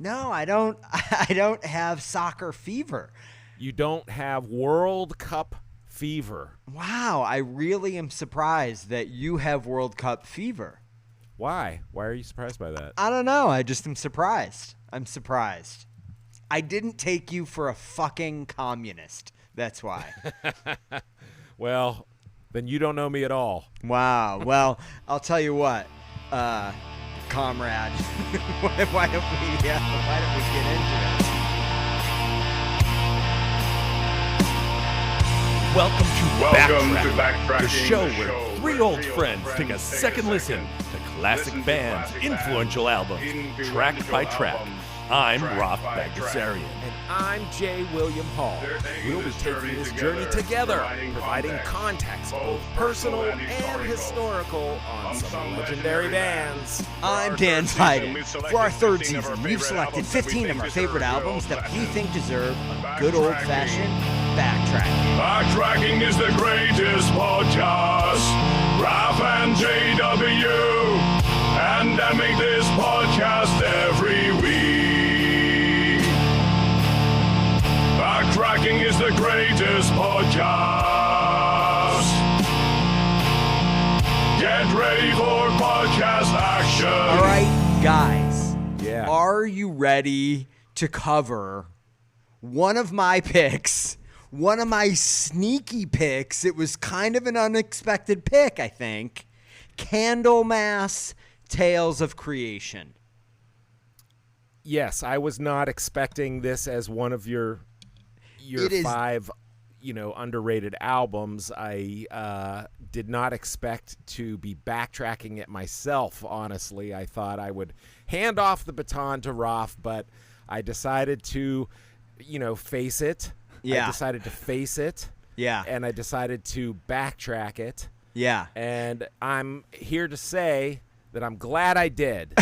No, I don't. I don't have soccer fever. You don't have World Cup fever. Wow, I really am surprised that you have World Cup fever. Why? Why are you surprised by that? I don't know. I just am surprised. I'm surprised. I didn't take you for a fucking communist. That's why. Well, then you don't know me at all. Wow. Well, I'll tell you what, comrade. why don't we get into it? Welcome to Backtracking, the show where three old friends take a second listen to classic bands, influential albums, track by track. I'm Roth Bagdasarian. And I'm J. William Hall. We'll be taking this journey together, providing context, both personal and historical, on some legendary bands. I'm Dan Biden. For our third season, we've selected 15 of our favorite albums that we think deserve a good old-fashioned backtracking. Backtracking is the greatest podcast. Raph and JW. And I make this podcast every week. Backtracking is the greatest podcast. Get ready for podcast action. All right, guys. Yeah. Are you ready to cover one of my picks? One of my sneaky picks. It was kind of an unexpected pick, I think. Candlemass, Tales of Creation. Yes, I was not expecting this as one of your five, underrated albums. I did not expect to be backtracking it myself, honestly. I thought I would hand off the baton to Roth, but I decided to, face it. Yeah. I decided to face it. Yeah. And I decided to backtrack it. Yeah. And I'm here to say that I'm glad I did.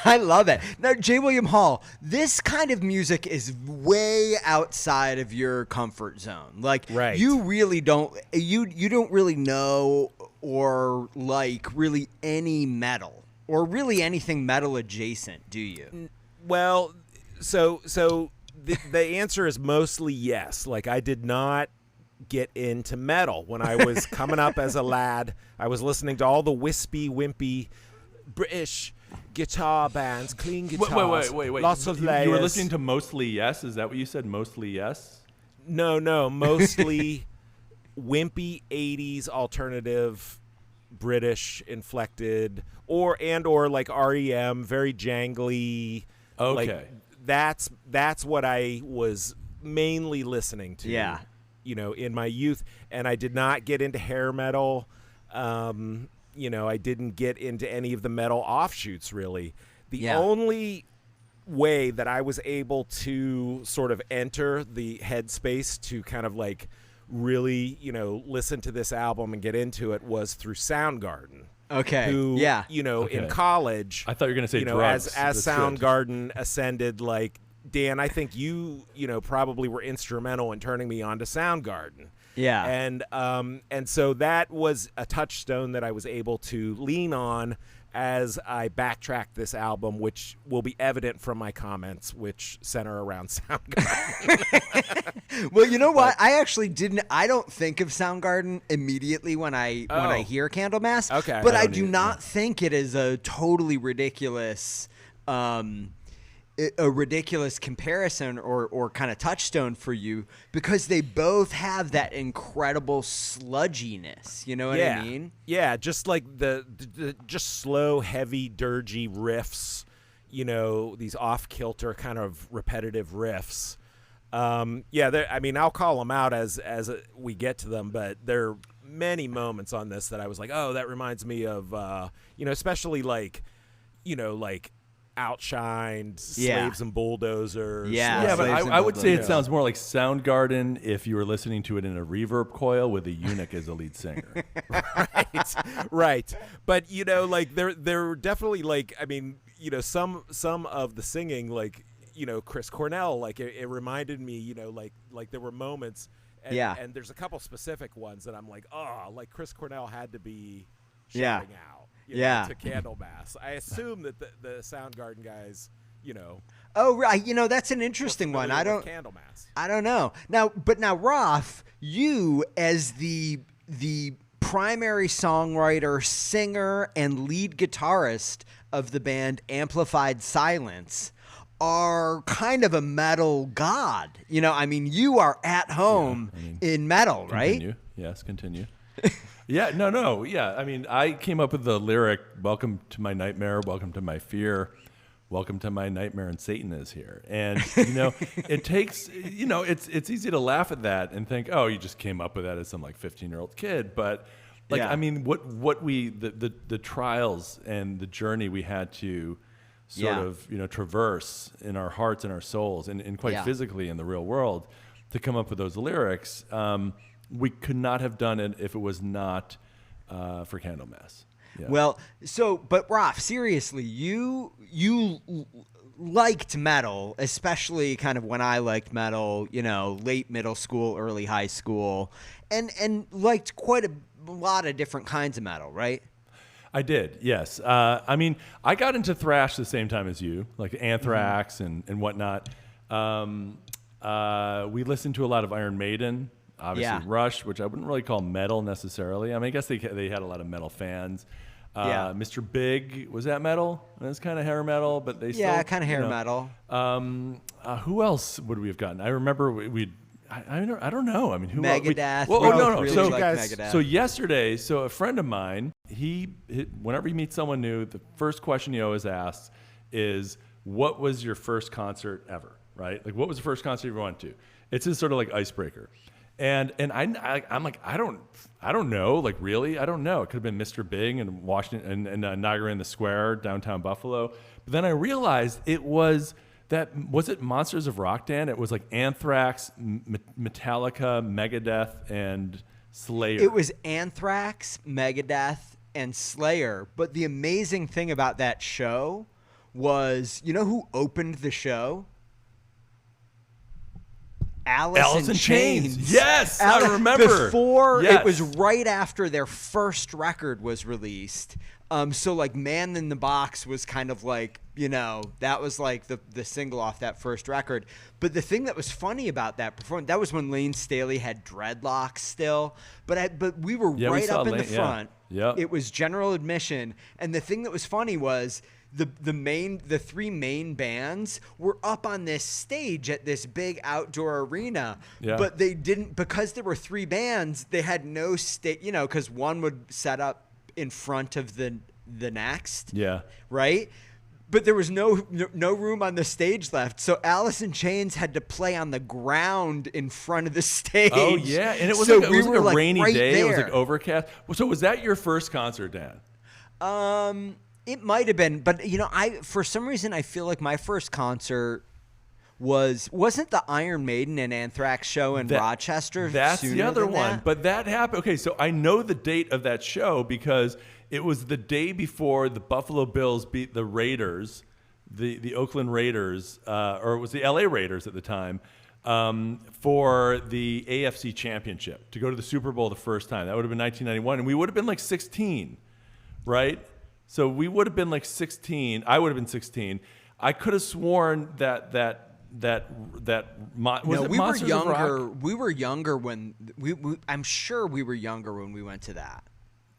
I love it. Now, J. William Hall, this kind of music is way outside of your comfort zone. Like, right. You really don't, you don't really know or like really any metal or really anything metal adjacent, do you? Well, so the answer is mostly yes. Like, I did not get into metal when I was coming up as a lad. I was listening to all the wispy, wimpy British guitar bands, clean guitars. Wait. Lots of layers. You were listening to mostly yes? Is that what you said? Mostly yes? No, mostly wimpy 80s alternative British inflected or like REM, very jangly. Okay. Like, that's what I was mainly listening to. Yeah. In my youth, and I did not get into hair metal. I didn't get into any of the metal offshoots, really. The only way that I was able to sort of enter the headspace to kind of like really, listen to this album and get into it was through Soundgarden. Okay. Who, in college, I thought you were going to say drugs. as Soundgarden ascended, like, Dan, I think you probably were instrumental in turning me on to Soundgarden. Yeah. And so that was a touchstone that I was able to lean on as I backtracked this album, which will be evident from my comments, which center around Soundgarden. Well, you know what? I don't think of Soundgarden immediately when I hear Candlemass. Okay. But I do not think it is a totally ridiculous comparison or kind of touchstone for you, because they both have that incredible sludginess. You know what I mean? Yeah, just like the just slow, heavy, dirgy riffs, these off-kilter kind of repetitive riffs. I'll call them out as we get to them, but there are many moments on this that I was like, oh, that reminds me of, especially like Outshined, Slaves and Bulldozers. Yeah, but I would say it sounds more like Soundgarden if you were listening to it in a reverb coil with a eunuch as a lead singer. Right. But they're definitely like, some of the singing, like, Chris Cornell, like it reminded me, like there were moments, and there's a couple specific ones that I'm like, oh, like Chris Cornell had to be shouting out. To Candlemass. I assume that the Soundgarden guys, Oh, right. That's an interesting one. Candlemass. I don't know. Now, Rolf, you as the primary songwriter, singer, and lead guitarist of the band Amplified Silence are kind of a metal god. You are at home in metal, right? Continue. Yeah, no. Yeah, I came up with the lyric, welcome to my nightmare, welcome to my fear, welcome to my nightmare, and Satan is here. And, it takes, it's easy to laugh at that and think, oh, you just came up with that as some 15-year-old kid. But the trials and the journey we had to sort of, traverse in our hearts and our souls and quite physically in the real world to come up with those lyrics. We could not have done it if it was not for Candlemass. Yeah. Well, but Rolf, seriously, you liked metal, especially kind of when I liked metal, late middle school, early high school, and liked quite a lot of different kinds of metal, right? I did, yes. I got into thrash the same time as you, like Anthrax and whatnot. We listened to a lot of Iron Maiden. Obviously, Rush, which I wouldn't really call metal necessarily. I guess they had a lot of metal fans. Mr. Big, was that metal? That's kind of hair metal, but they still kind of hair metal. Who else would we have gotten? I remember I don't know. Who Megadeth. Megadeth. So yesterday, a friend of mine, whenever he meets someone new, the first question he always asks is, "What was your first concert ever?" Right? Like, what was the first concert you ever went to? It's his sort of icebreaker. And I'm like, I don't know. Like, really? I don't know. It could have been Mr. Big in Washington and Niagara in the Square, downtown Buffalo. But then I realized was it Monsters of Rock, Dan? It was like Anthrax, Metallica, Megadeth, and Slayer. It was Anthrax, Megadeth, and Slayer. But the amazing thing about that show was, who opened the show? Alice in Chains. Yes, I remember. It was right after their first record was released. So Man in the Box was kind of that was the single off that first record. But the thing that was funny about that performance, that was when Lane Staley had dreadlocks still. But we were right up in the front. Yeah. It was general admission. And the thing that was funny was the three main bands were up on this stage at this big outdoor arena, but they didn't, because there were three bands, they had no stage, because one would set up in front of the next, right? But there was no room on the stage left, so Alice in Chains had to play on the ground in front of the stage. Oh yeah, and it was so it was a rainy day. There. It was overcast. So was that your first concert, Dan? It might have been, but for some reason I feel like my first concert wasn't the Iron Maiden and Anthrax show in Rochester. That's the other one, that? But that happened. Okay, so I know the date of that show because it was the day before the Buffalo Bills beat the Raiders, the Oakland Raiders, or it was the LA Raiders at the time, for the AFC Championship to go to the Super Bowl the first time. That would have been 1991, and we would have been 16, right? So we would have been 16. I would have been 16. I could have sworn that we were younger. We were younger when I'm sure we were younger when we went to that.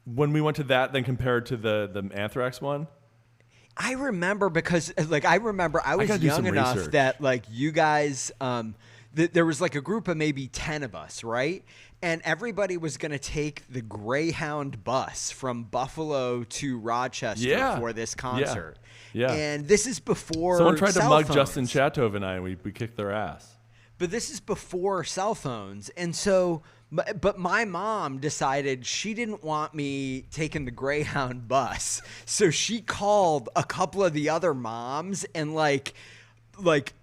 When we went to that, then compared to the Anthrax one. I remember because I was young enough research. that you guys there was a group of maybe 10 of us, right? And everybody was going to take the Greyhound bus from Buffalo to Rochester for this concert. Yeah. And this is before someone tried to mug phones. Justin Chatov and I, and we kicked their ass. But this is before cell phones. And so, but my mom decided she didn't want me taking the Greyhound bus. So she called a couple of the other moms and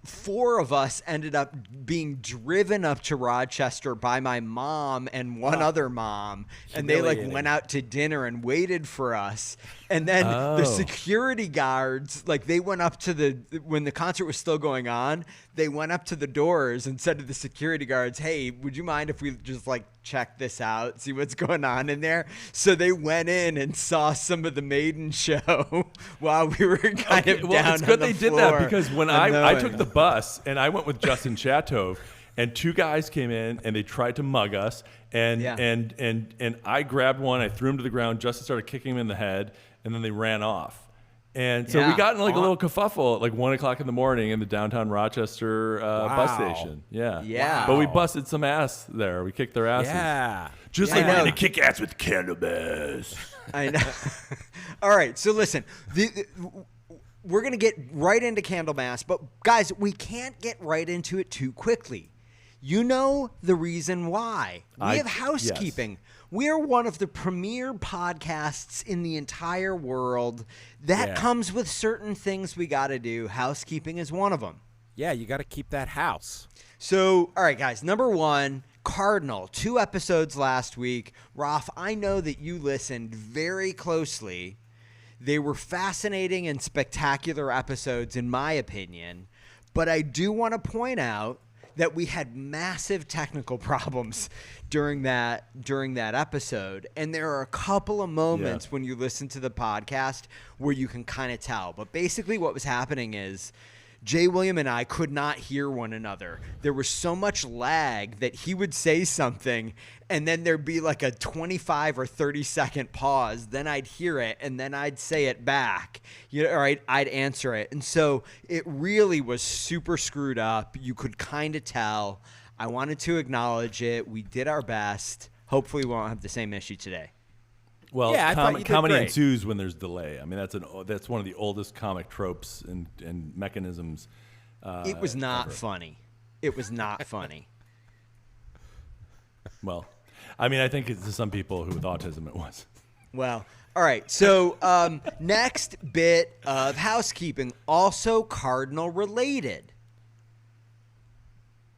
four of us ended up being driven up to Rochester by my mom and one other mom, and they went out to dinner and waited for us. And then the security guards, they went up to when the concert was still going on, they went up to the doors and said to the security guards, "Hey, would you mind if we just check this out, see what's going on in there. So they went in and saw some of the Maiden show while we were kind of down it's good on the they did floor. that, because when I took the bus and I went with Justin Chatov, and two guys came in and they tried to mug us, and I grabbed one, I threw him to the ground. Justin started kicking him in the head, and then they ran off. And so we got in like a little kerfuffle at like 1 o'clock in the morning in the downtown Rochester bus station. Yeah. Yeah. But we busted some ass there. We kicked their asses. Yeah. Just like we're going to kick ass with Candlemass. I know. All right. So listen, we're going to get right into Candlemass. But guys, we can't get right into it too quickly. You know the reason why. We have housekeeping. Yes. We are one of the premier podcasts in the entire world. That comes with certain things we got to do. Housekeeping is one of them. Yeah, you got to keep that house. So, all right, guys. Number one, Cardinal. 2 episodes last week. Ralph, I know that you listened very closely. They were fascinating and spectacular episodes, in my opinion. But I do want to point out that we had massive technical problems during that episode. And there are a couple of moments when you listen to the podcast where you can kind of tell. But basically what was happening is Jay William and I could not hear one another. There was so much lag that he would say something and then there'd be like a 25 or 30 second pause. Then I'd hear it and then I'd say it back, or I'd answer it. And so it really was super screwed up. You could kind of tell. I wanted to acknowledge it. We did our best. Hopefully we won't have the same issue today. Well, comedy ensues when there's delay. I mean, that's one of the oldest comic tropes and mechanisms. It was not funny. It was not funny. Well, I mean, I think to some people who with autism it was. Well, all right. So next bit of housekeeping, also Cardinal related.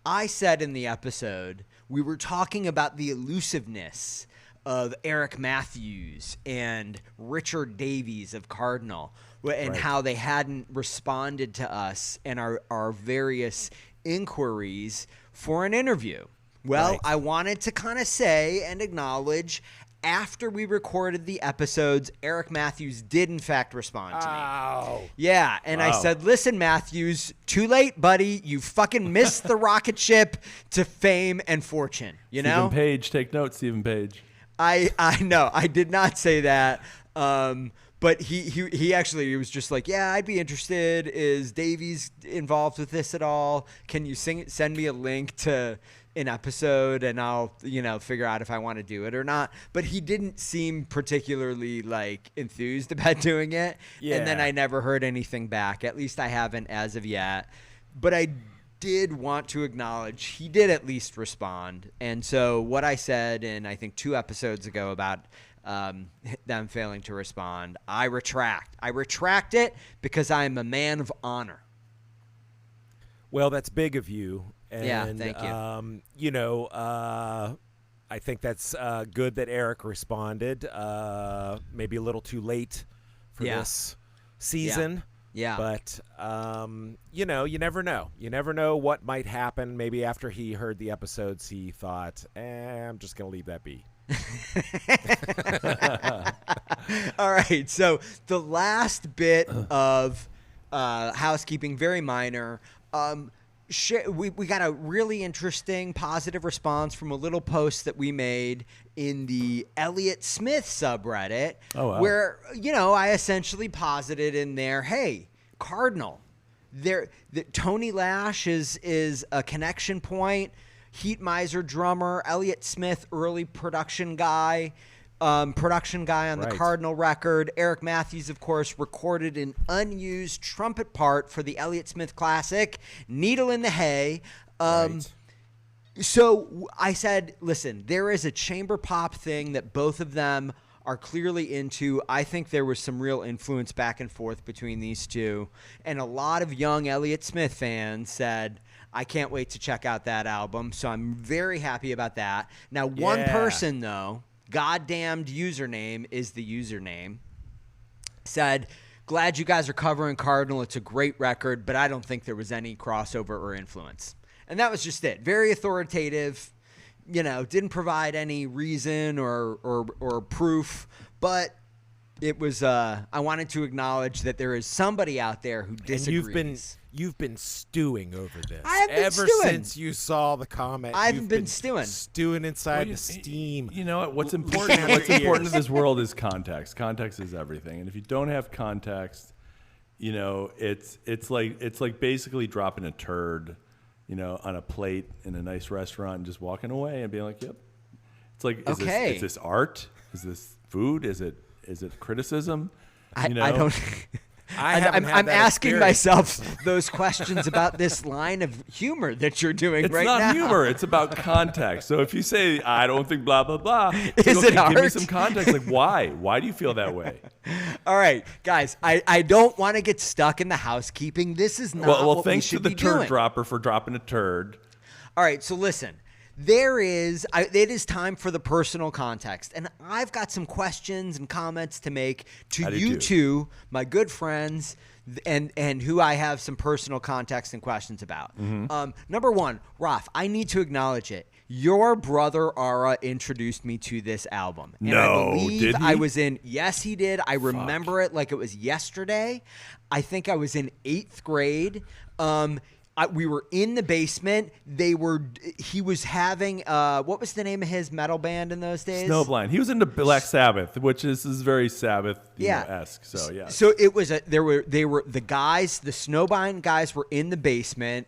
I said in the episode, we were talking about the elusiveness of Eric Matthews and Richard Davies of Cardinal, and how they hadn't responded to us and our various inquiries for an interview. Well, I wanted to kind of say and acknowledge, after we recorded the episodes, Eric Matthews did in fact respond to me. Yeah, and I said, listen, Matthews, too late, buddy. You fucking missed the rocket ship to fame and fortune. You know? Stephen Page, take notes, Stephen Page. I know. I did not say that. But he actually was just like, yeah, I'd be interested. Is Davies involved with this at all? Can you send me a link to an episode and I'll, figure out if I want to do it or not. But he didn't seem particularly enthused about doing it. Yeah. And then I never heard anything back. At least I haven't as of yet. But I did want to acknowledge he did at least respond. And so what I said in, I think, 2 episodes ago about them failing to respond, I retract. I retract it because I am a man of honor. Well, that's big of you. And, yeah, thank you. I think that's good that Eric responded. Maybe a little too late for this season. Yeah. But, you never know. You never know what might happen. Maybe after he heard the episodes, he thought, I'm just going to leave that be. All right. So the last bit of housekeeping, very minor. We got a really interesting positive response from a little post that we made in the Elliott Smith subreddit, where, I essentially posited in there, hey, Cardinal, Tony Lash is a connection point, Heat Miser drummer, Elliott Smith, early production guy on the Cardinal record. Eric Matthews, of course, recorded an unused trumpet part for the Elliott Smith classic, Needle in the Hay. So I said, listen, there is a chamber pop thing that both of them are clearly into. I think there was some real influence back and forth between these two. And a lot of young Elliott Smith fans said, I can't wait to check out that album. So I'm very happy about that. Now, one person, though, goddamned username is the username, said, glad you guys are covering Cardinal. It's a great record, but I don't think there was any crossover or influence. And that was just it. Very authoritative. didn't provide any reason or proof, but it was I wanted to acknowledge that there is somebody out there who disagrees. And you've been stewing over this. I have been ever stewing. since you saw the comment. I've been stewing inside the steam. You know what? What's important in this world is context. Context is everything. And if you don't have context, it's like basically dropping a turd, on a plate in a nice restaurant and just walking away and being like, "Yep." It's like, is this art? Is this food? Is it criticism? I don't. I'm asking myself those questions about this line of humor that you're doing right now. It's not humor. It's about context. So if you say, I don't think blah, blah, blah, is it art? Give me some context. Like, why? Why do you feel that way? All right, guys, I don't want to get stuck in the housekeeping. This is not what we should be doing. Thanks to the turd dropper for dropping a turd. All right, so listen. It is time for the personal context. And I've got some questions and comments to make to you two, my good friends, and who I have some personal context and questions about. Mm-hmm. Number one, Raf, I need to acknowledge it. Your brother Ara introduced me to this album. And I believe did he? I was in, yes, he did. I remember it like it was yesterday. I think I was in 8th grade. We were in the basement. He was having, what was the name of his metal band in those days? Snowblind. He was into Black Sabbath, which is very Sabbath-esque. So yeah. So it was they were the guys, the Snowblind guys were in the basement,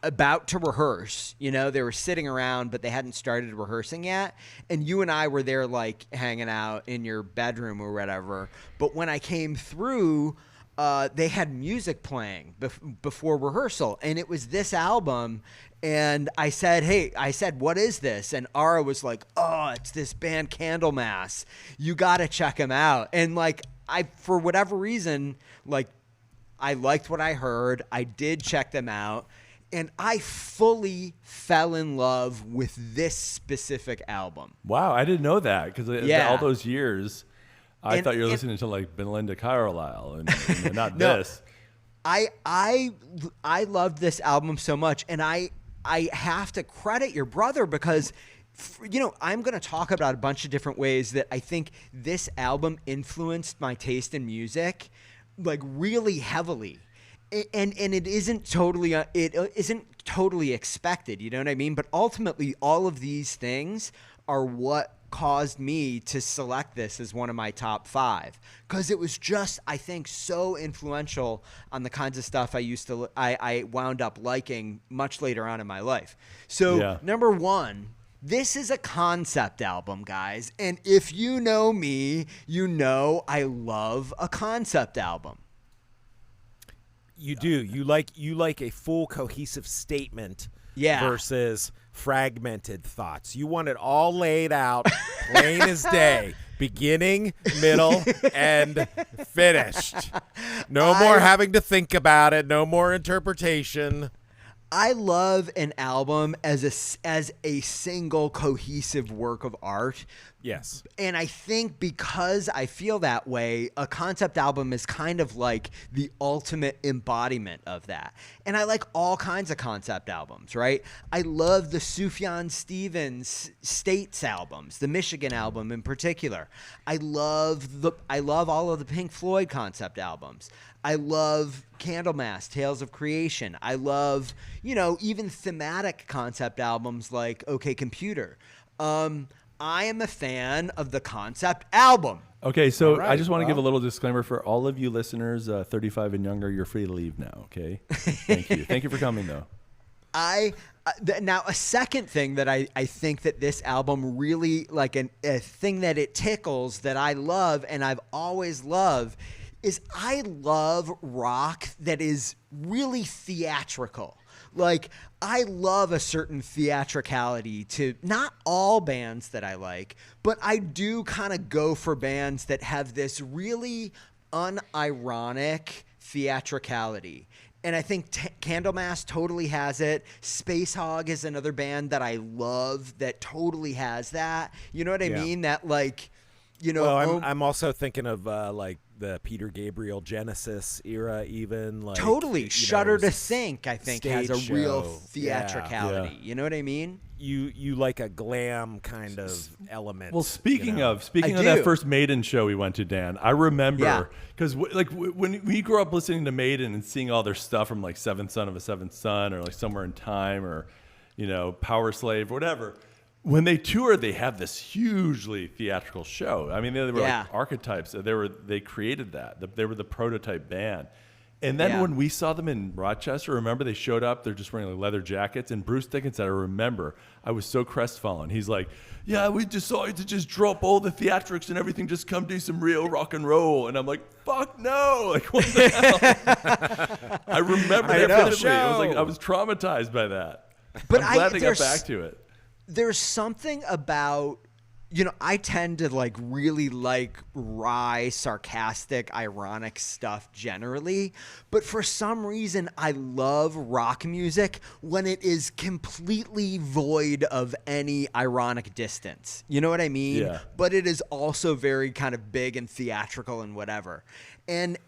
about to rehearse. They were sitting around, but they hadn't started rehearsing yet. And you and I were there, like hanging out in your bedroom or whatever. But when I came through, they had music playing before rehearsal, and it was this album. And I said, what is this? And Ara was like, oh, it's this band Candlemass. You got to check them out. And for whatever reason, I liked what I heard. I did check them out. And I fully fell in love with this specific album. Wow, I didn't know that because all those years, I thought you were listening to Belinda Carlisle and not this. I loved this album so much, and I have to credit your brother because, I'm going to talk about a bunch of different ways that I think this album influenced my taste in music, really heavily. And it isn't totally expected, you know what I mean? But ultimately, all of these things are what caused me to select this as one of my top 5 because it was just, I think, so influential on the kinds of stuff I wound up liking much later on in my life. So Number 1, this is a concept album, guys. And if you know me, you know I love a concept album. You do. You like a full cohesive statement versus fragmented thoughts. You want it all laid out, plain as day, beginning, middle, and finished. No more having to think about it. No more interpretation. I love an album as a single cohesive work of art. Yes. And I think because I feel that way, a concept album is kind of like the ultimate embodiment of that. And I like all kinds of concept albums, right? I love the Sufjan Stevens States albums, the Michigan album in particular. I love all of the Pink Floyd concept albums. I love Candlemass, Tales of Creation. I love, even thematic concept albums like OK Computer. I am a fan of the concept album. Okay, so I just want to give a little disclaimer for all of you listeners, 35 and younger. You're free to leave now, okay? Thank you. Thank you for coming, though. Now, a second thing that I think that this album really, a thing that it tickles that I love and I've always loved is I love rock that is really theatrical. I love a certain theatricality to not all bands that I like, but I do kind of go for bands that have this really unironic theatricality. And I think Candlemass totally has it. Space Hog is another band that I love that totally has that. You know what I mean? That Well, I'm also thinking of the Peter Gabriel Genesis era, even like totally Shudder to Think. I think has a real theatricality. Yeah. You know what I mean? You like a glam kind of element. Well, speaking of that first Maiden show we went to, Dan, I remember because when we grew up listening to Maiden and seeing all their stuff from like Seventh Son of a Seventh Son or like Somewhere in Time or Power Slave or whatever. When they toured, they have this hugely theatrical show. I mean, they were like archetypes. They created that. They were the prototype band. And then when we saw them in Rochester, remember they showed up, they're just wearing like leather jackets. And Bruce Dickinson, I remember, I was so crestfallen. He's like, yeah, we decided to just drop all the theatrics and everything, just come do some real rock and roll. And I'm like, fuck no. Like, what the hell? I remember that vividly. I was traumatized by that. But I'm glad they got back to it. There's something about, I tend to like really like wry, sarcastic, ironic stuff generally, but for some reason I love rock music when it is completely void of any ironic distance. You know what I mean? Yeah. But it is also very kind of big and theatrical and whatever. And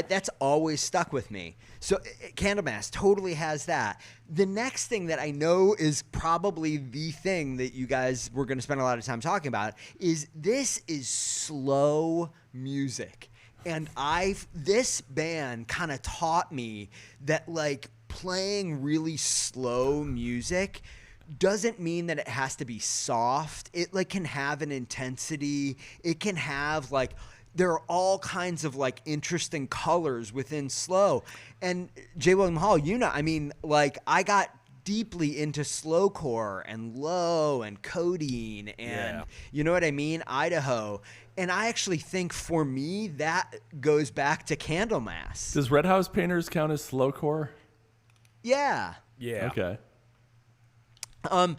that's always stuck with me. So Candlemass totally has that. The next thing that I know is probably the thing that you guys were going to spend a lot of time talking about is this is slow music. And this band kind of taught me that like playing really slow music doesn't mean that it has to be soft. It like can have an intensity. It can have like, there are all kinds of like interesting colors within slow. And J. William Hall, I got deeply into slowcore and low and codeine and you know what I mean? Idaho. And I actually think for me that goes back to Candlemass. Does Red House Painters count as slowcore? Yeah. Yeah. Okay. And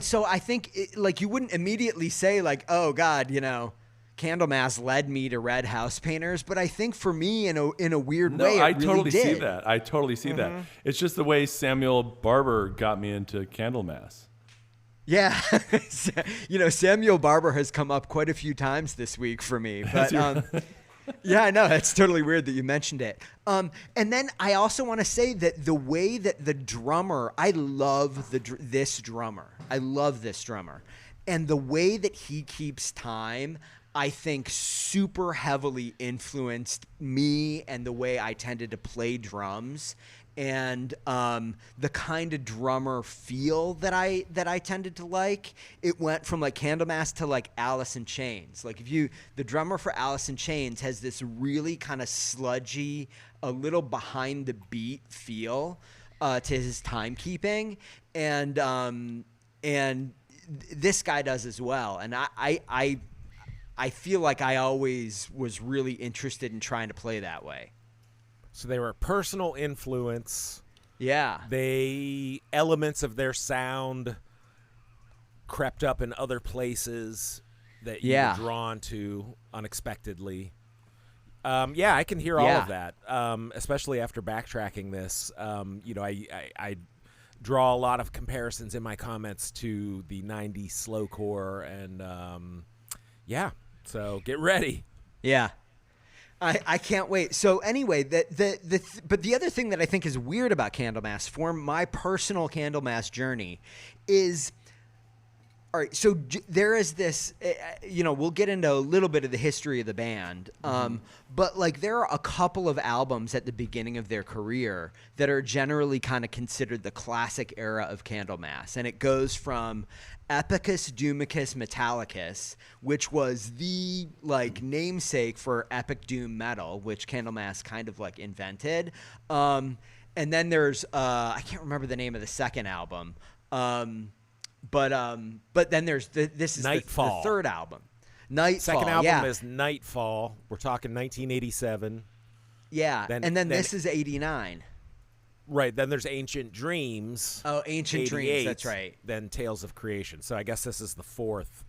so I think you wouldn't immediately say like, oh God, Candlemass led me to Red House Painters, but I think for me, in a weird way, I really totally did. see that. I totally see that. It's just the way Samuel Barber got me into Candlemass. Yeah, Samuel Barber has come up quite a few times this week for me, but yeah, I know it's totally weird that you mentioned it. And then I also want to say that the way that the drummer, I love this drummer. I love this drummer, and the way that he keeps time, I think super heavily influenced me and the way I tended to play drums and the kind of drummer feel that I tended to like. It went from like Candlemass to like Alice in Chains. Like the drummer for Alice in Chains has this really kind of sludgy, a little behind the beat feel to his timekeeping, and this guy does as well. And I feel like I always was really interested in trying to play that way. So they were a personal influence. Yeah. Elements of their sound crept up in other places that you were drawn to unexpectedly. I can hear all of that, especially after backtracking this. I draw a lot of comparisons in my comments to the 90s slowcore and so get ready. Yeah. I can't wait. So anyway, but the other thing that I think is weird about Candlemass for my personal Candlemass journey is, all right, so there is this, we'll get into a little bit of the history of the band, but like there are a couple of albums at the beginning of their career that are generally kind of considered the classic era of Candlemass, and it goes from Epicus Doomicus Metallicus, which was the like namesake for epic doom metal, which Candlemass kind of like invented. And then there's I can't remember the name of the second album. But then there's this is Nightfall. The third album. Nightfall. Second album is Nightfall. We're talking 1987. Yeah. And then this is 89. Right, then there's Ancient Dreams. Oh, Ancient Dreams, that's right. Then Tales of Creation. So I guess this is the fourth.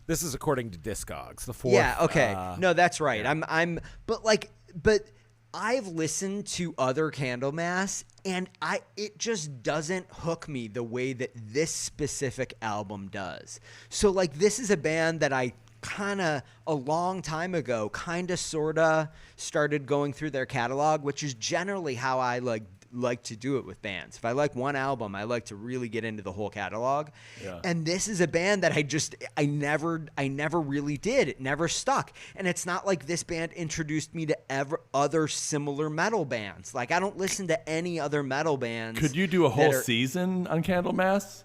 This is according to Discogs, the fourth. Yeah, okay. No, that's right. Yeah. But I've listened to other Candlemass and it just doesn't hook me the way that this specific album does. So like this is a band that I kind of a long time ago, kind of sort of started going through their catalog, which is generally how I like to do it with bands. If I like one album, I like to really get into the whole catalog. Yeah. And this is a band that I never really did. It never stuck. And it's not like this band introduced me to other similar metal bands. Like, I don't listen to any other metal bands. Could you do a whole season on Candlemass?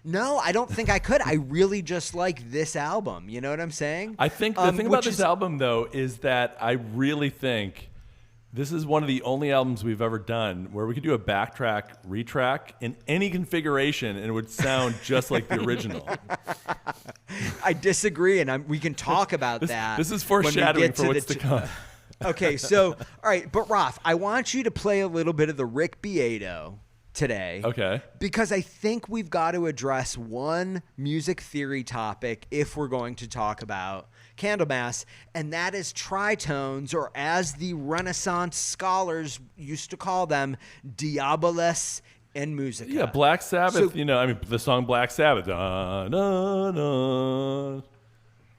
No, I don't think I could. I really just like this album. You know what I'm saying? I think the thing about this album, though, is that I really think this is one of the only albums we've ever done where we could do a backtrack, retrack in any configuration and it would sound just like the original. I disagree, and we can talk about that. This is foreshadowing for what's to come. Okay, so, all right, but Raph, I want you to play a little bit of the Rick Beato today. Okay. Because I think we've got to address one music theory topic if we're going to talk about Candlemass, and that is tritones, or as the Renaissance scholars used to call them, diabolus and Musica. Yeah, Black Sabbath, the song Black Sabbath. Da, da, da.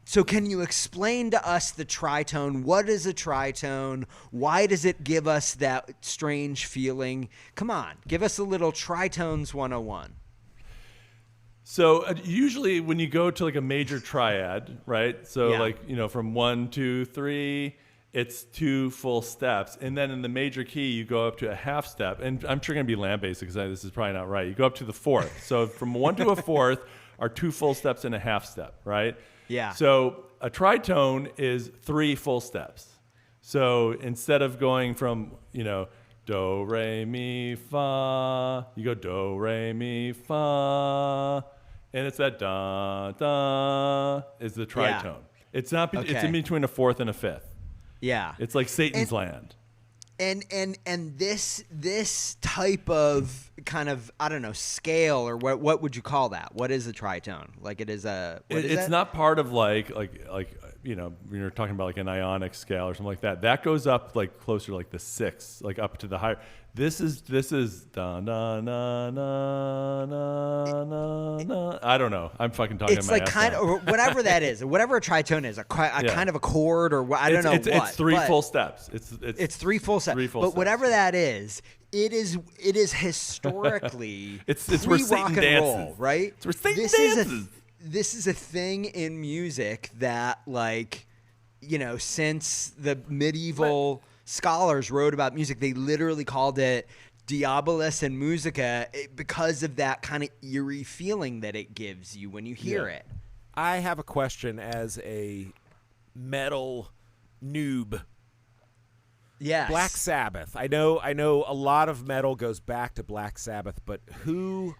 So can you explain to us the tritone? What is a tritone? Why does it give us that strange feeling? Come on, give us a little tritones 101. So usually when you go to like a major triad, right? So from 1, 2, 3, it's 2 full steps. And then in the major key, you go up to a half step. And I'm sure going to be land-based because this is probably not right. You go up to the fourth. So from 1 to a fourth are 2 full steps and a half step, right? Yeah. So a tritone is 3 full steps. So instead of going from, do, re, mi, fa, you go do, re, mi, fa. And it's that da, da is the tritone. Yeah. It's not. Okay. It's in between a fourth and a fifth. Yeah. It's like Satan's land. And this type of kind of, I don't know, scale, or what would you call that? What is a tritone? Like, it is a. It's not part of like when you're talking about like an ionic scale or something like that. That goes up like closer to like the 6, like up to the higher. This is da na na na na na. I don't know. I'm fucking talking. It's like kind of whatever that is, whatever a tritone is, a kind of a chord, or I don't know what. It's 3 full steps. It's 3 full steps. But whatever that is, it is historically it's where Satan dances, roll, right? It's where Satan dances. This is a thing in music that, since the medieval scholars wrote about music, they literally called it diabolus and Musica because of that kind of eerie feeling that it gives you when you hear it. I have a question as a metal noob. Yes. Black Sabbath. I know a lot of metal goes back to Black Sabbath, but who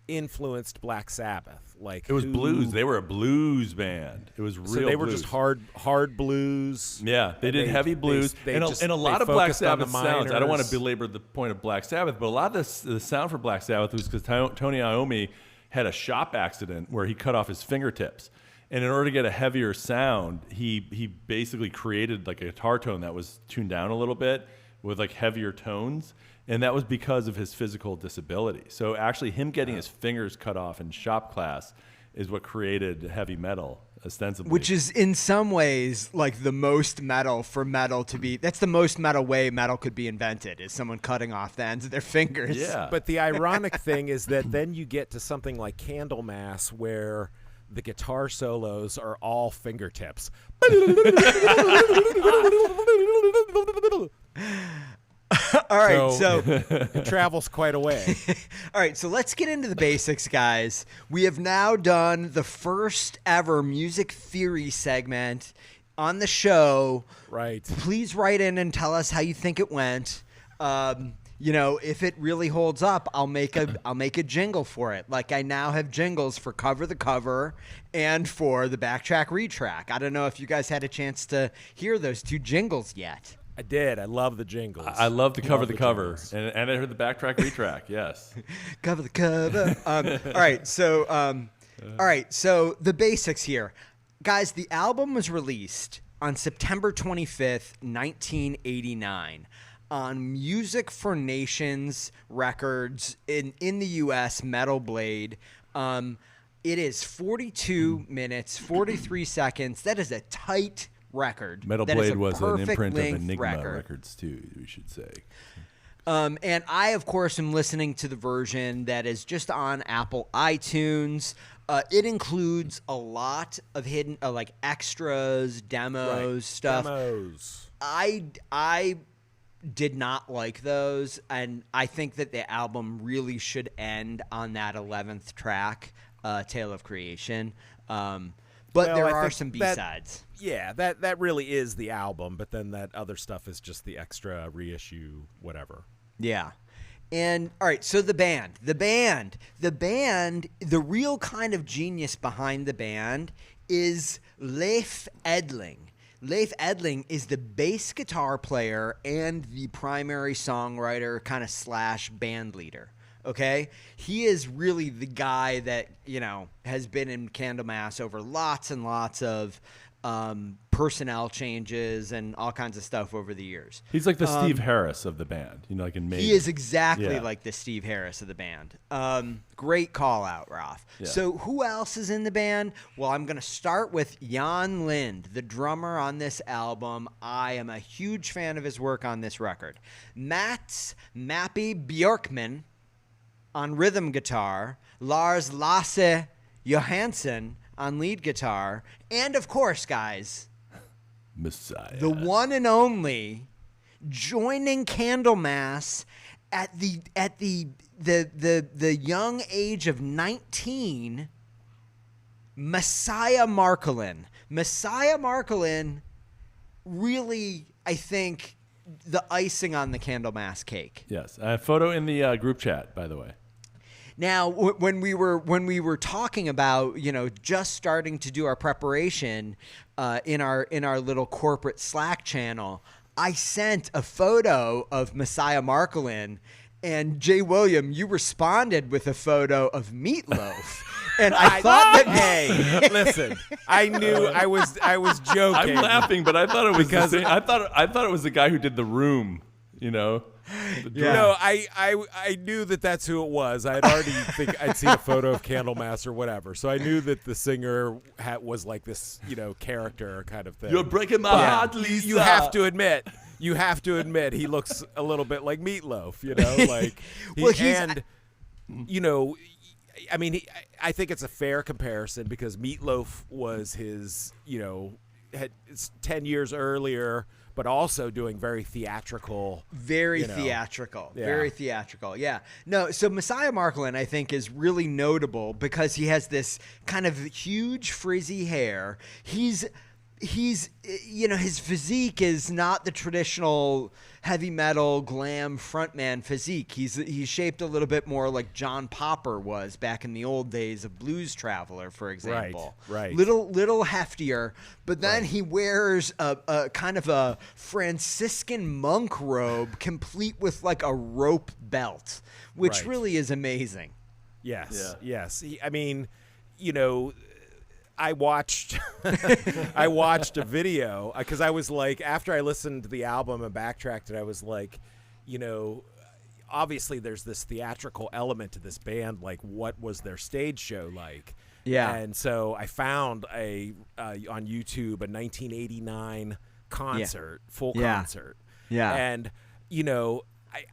influenced Black Sabbath? Like, it was blues. They were a blues band. It was real. So they were blues. just hard blues. Yeah, they did heavy blues, and a lot of Black Sabbath sounds. I don't want to belabor the point of Black Sabbath, but a lot of the sound for Black Sabbath was because Tony Iommi had a shop accident where he cut off his fingertips, and in order to get a heavier sound, he basically created like a guitar tone that was tuned down a little bit with like heavier tones. And that was because of his physical disability. So actually him getting his fingers cut off in shop class is what created heavy metal, ostensibly. Which is in some ways like the most metal for metal to be. That's the most metal way metal could be invented, is someone cutting off the ends of their fingers. Yeah. But the ironic thing is that then you get to something like Candlemass where the guitar solos are all fingertips. All right, so it travels quite a way. All right, so let's get into the basics, guys. We have now done the first ever music theory segment on the show. Right. Please write in and tell us how you think it went. If it really holds up, I'll make a jingle for it. Like, I now have jingles for Cover the Cover and for the Backtrack Retrack. I don't know if you guys had a chance to hear those 2 jingles yet. I did. I love the jingles. I love to cover the cover, and I heard the backtrack retrack. Yes, cover the cover. All right, so the basics here, guys. The album was released on September 25th, 1989, on Music for Nations Records in the U.S. Metal Blade. It is 42 minutes, 43 seconds. That is a tight record. Metal that Blade was an imprint of length Enigma record. Records too, we should say. And I, of course, am listening to the version that is just on Apple iTunes. It includes a lot of hidden, like extras, demos, stuff. Demos. I did not like those, and I think that the album really should end on that 11th track, Tale of Creation. But there are some B-sides. That really is the album, but then that other stuff is just the extra reissue, whatever. Yeah. And all right, so the band, the real kind of genius behind the band is Leif Edling. Leif Edling is the bass guitar player and the primary songwriter kind of / band leader. Okay, he is really the guy that, you know, has been in Candlemass over lots and lots of personnel changes and all kinds of stuff over the years. He's like the Steve Harris of the band, you know, like in Maiden. He is exactly like the Steve Harris of the band. Great call out, Ralph. Yeah. So who else is in the band? Well, I'm going to start with Jan Lind, the drummer on this album. I am a huge fan of his work on this record. Mats Mappy Björkman on rhythm guitar, Lars Lasse Johansson on lead guitar, and of course, guys, Messiah, the one and only, joining Candlemass at the young age of 19, Messiah Markkonen. Messiah Markkonen, really, I think, the icing on the Candlemass cake. Yes, a photo in the group chat, by the way. Now, when we were talking about, you know, just starting to do our preparation in our little corporate Slack channel, I sent a photo of Messiah Markkonen, and Jay William, you responded with a photo of Meatloaf. And I thought that, hey, listen, I knew I was joking. I'm laughing, but I thought it was because I thought it was the guy who did The Room, you know. Yeah. No, I knew that's who it was. I had already think I'd seen a photo of Candlemass or whatever, so I knew that the singer was like this, you know, character kind of thing. You're breaking my heart, Lisa. You have to admit, he looks a little bit like Meatloaf, you know, like. You know, I mean, I think it's a fair comparison because Meatloaf was his, you know, it's 10 years earlier. But also doing very theatrical. Very theatrical. Yeah. No, so Messiah Markkonen, I think, is really notable because he has this kind of huge frizzy hair. He's you know, his physique is not the traditional heavy metal glam frontman physique. He's shaped a little bit more like John Popper was back in the old days of Blues Traveler, for example. Right. Little heftier, but then he wears a kind of a Franciscan monk robe complete with like a rope belt, which really is amazing. Yes. I mean, you know, I watched a video because I was like, after I listened to the album and backtracked it, I was like, you know, obviously there's this theatrical element to this band. Like, what was their stage show like? Yeah. And so I found on YouTube a 1989 concert, full concert. Yeah. And, you know,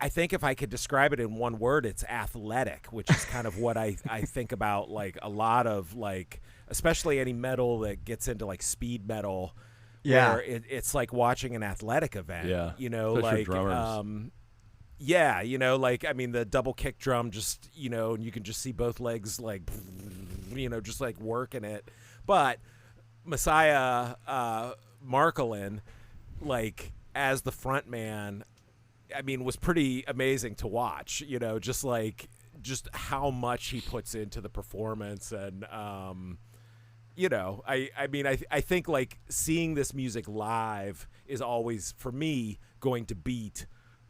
I think if I could describe it in one word, it's athletic, which is kind of what I think about, like a lot of like, especially any metal that gets into like speed metal, where it's like watching an athletic event. Yeah, you know, especially like drummers. Yeah, you know, like I mean the double kick drum, just you know, and you can just see both legs like, you know, just like working it. But Messiah Markkonen, like as the front man, I mean, was pretty amazing to watch. You know, just how much he puts into the performance and. You know, I mean, I think like seeing this music live is always for me going to beat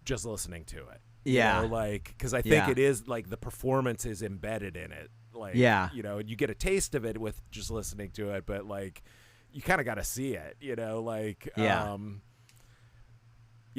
just listening to it. Yeah. You know, like, because I think it is like the performance is embedded in it. Like, you know, and you get a taste of it with just listening to it, but like you kind of got to see it, you know, like,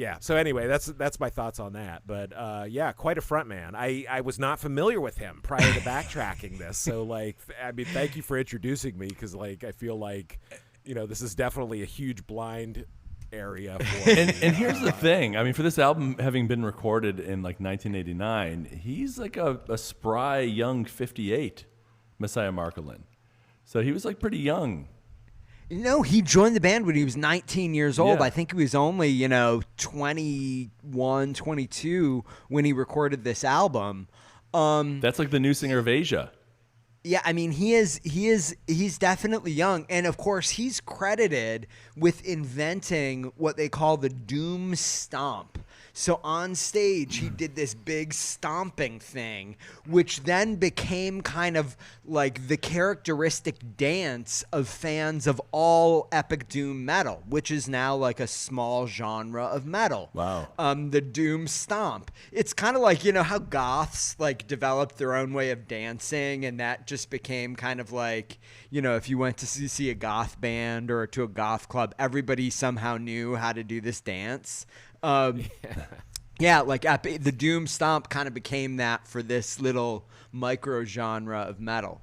Yeah. So anyway, that's my thoughts on that. But yeah, quite a front man. I was not familiar with him prior to backtracking this. So like, I mean, thank you for introducing me, because like I feel like, you know, this is definitely a huge blind area for me. And here's the thing. I mean, for this album having been recorded in like 1989, he's like a spry young 58 Messiah Marcolin. So he was like pretty young. No, he joined the band when he was 19 years old. Yeah. I think he was only, 21, 22 when he recorded this album. That's like the new singer of Asia. Yeah, I mean, he's definitely young. And of course, he's credited with inventing what they call the doom stomp. So on stage, he did this big stomping thing, which then became kind of like the characteristic dance of fans of all epic doom metal, which is now like a small genre of metal. Wow. The doom stomp. It's kind of like, how goths like developed their own way of dancing, and that just became kind of like, if you went to see a goth band or to a goth club, everybody somehow knew how to do this dance. Yeah, like the doom stomp kind of became that for this little micro genre of metal.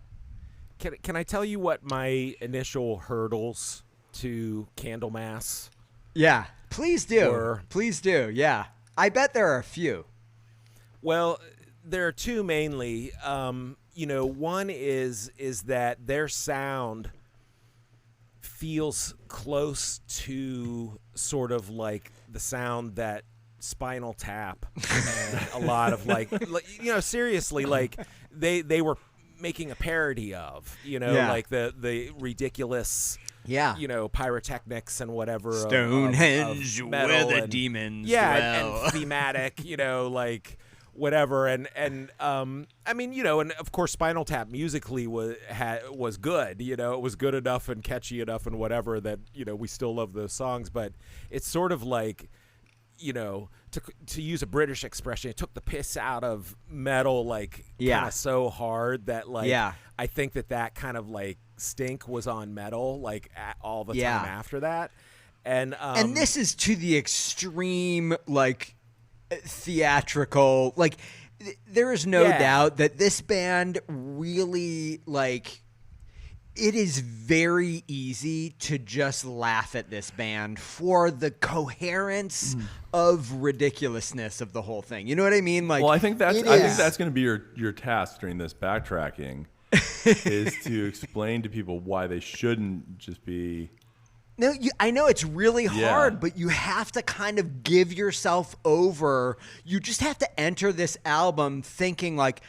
Can I tell you what my initial hurdles to Candlemass? Yeah, please do. were? Please do. Yeah, I bet there are a few. Well, there are two mainly. One is that their sound feels close to sort of like the sound that Spinal Tap and a lot of seriously, like they were making a parody of, like the ridiculous, pyrotechnics and whatever, Stonehenge of where the demons dwell. and thematic, whatever, and I mean, and of course Spinal Tap musically was good, it was good enough and catchy enough and whatever that we still love those songs, but it's sort of like, to use a British expression, it took the piss out of metal, like kind of so hard that I think that kind of like stink was on metal like all the time after that, and this is to the extreme, like theatrical, like there is no doubt that this band really like. It is very easy to just laugh at this band for the coherence of ridiculousness of the whole thing. You know what I mean? Like, well, I think that's going to be your task during this backtracking is to explain to people why they shouldn't just be. No, I know it's really hard, but you have to kind of give yourself over. You just have to enter this album thinking like,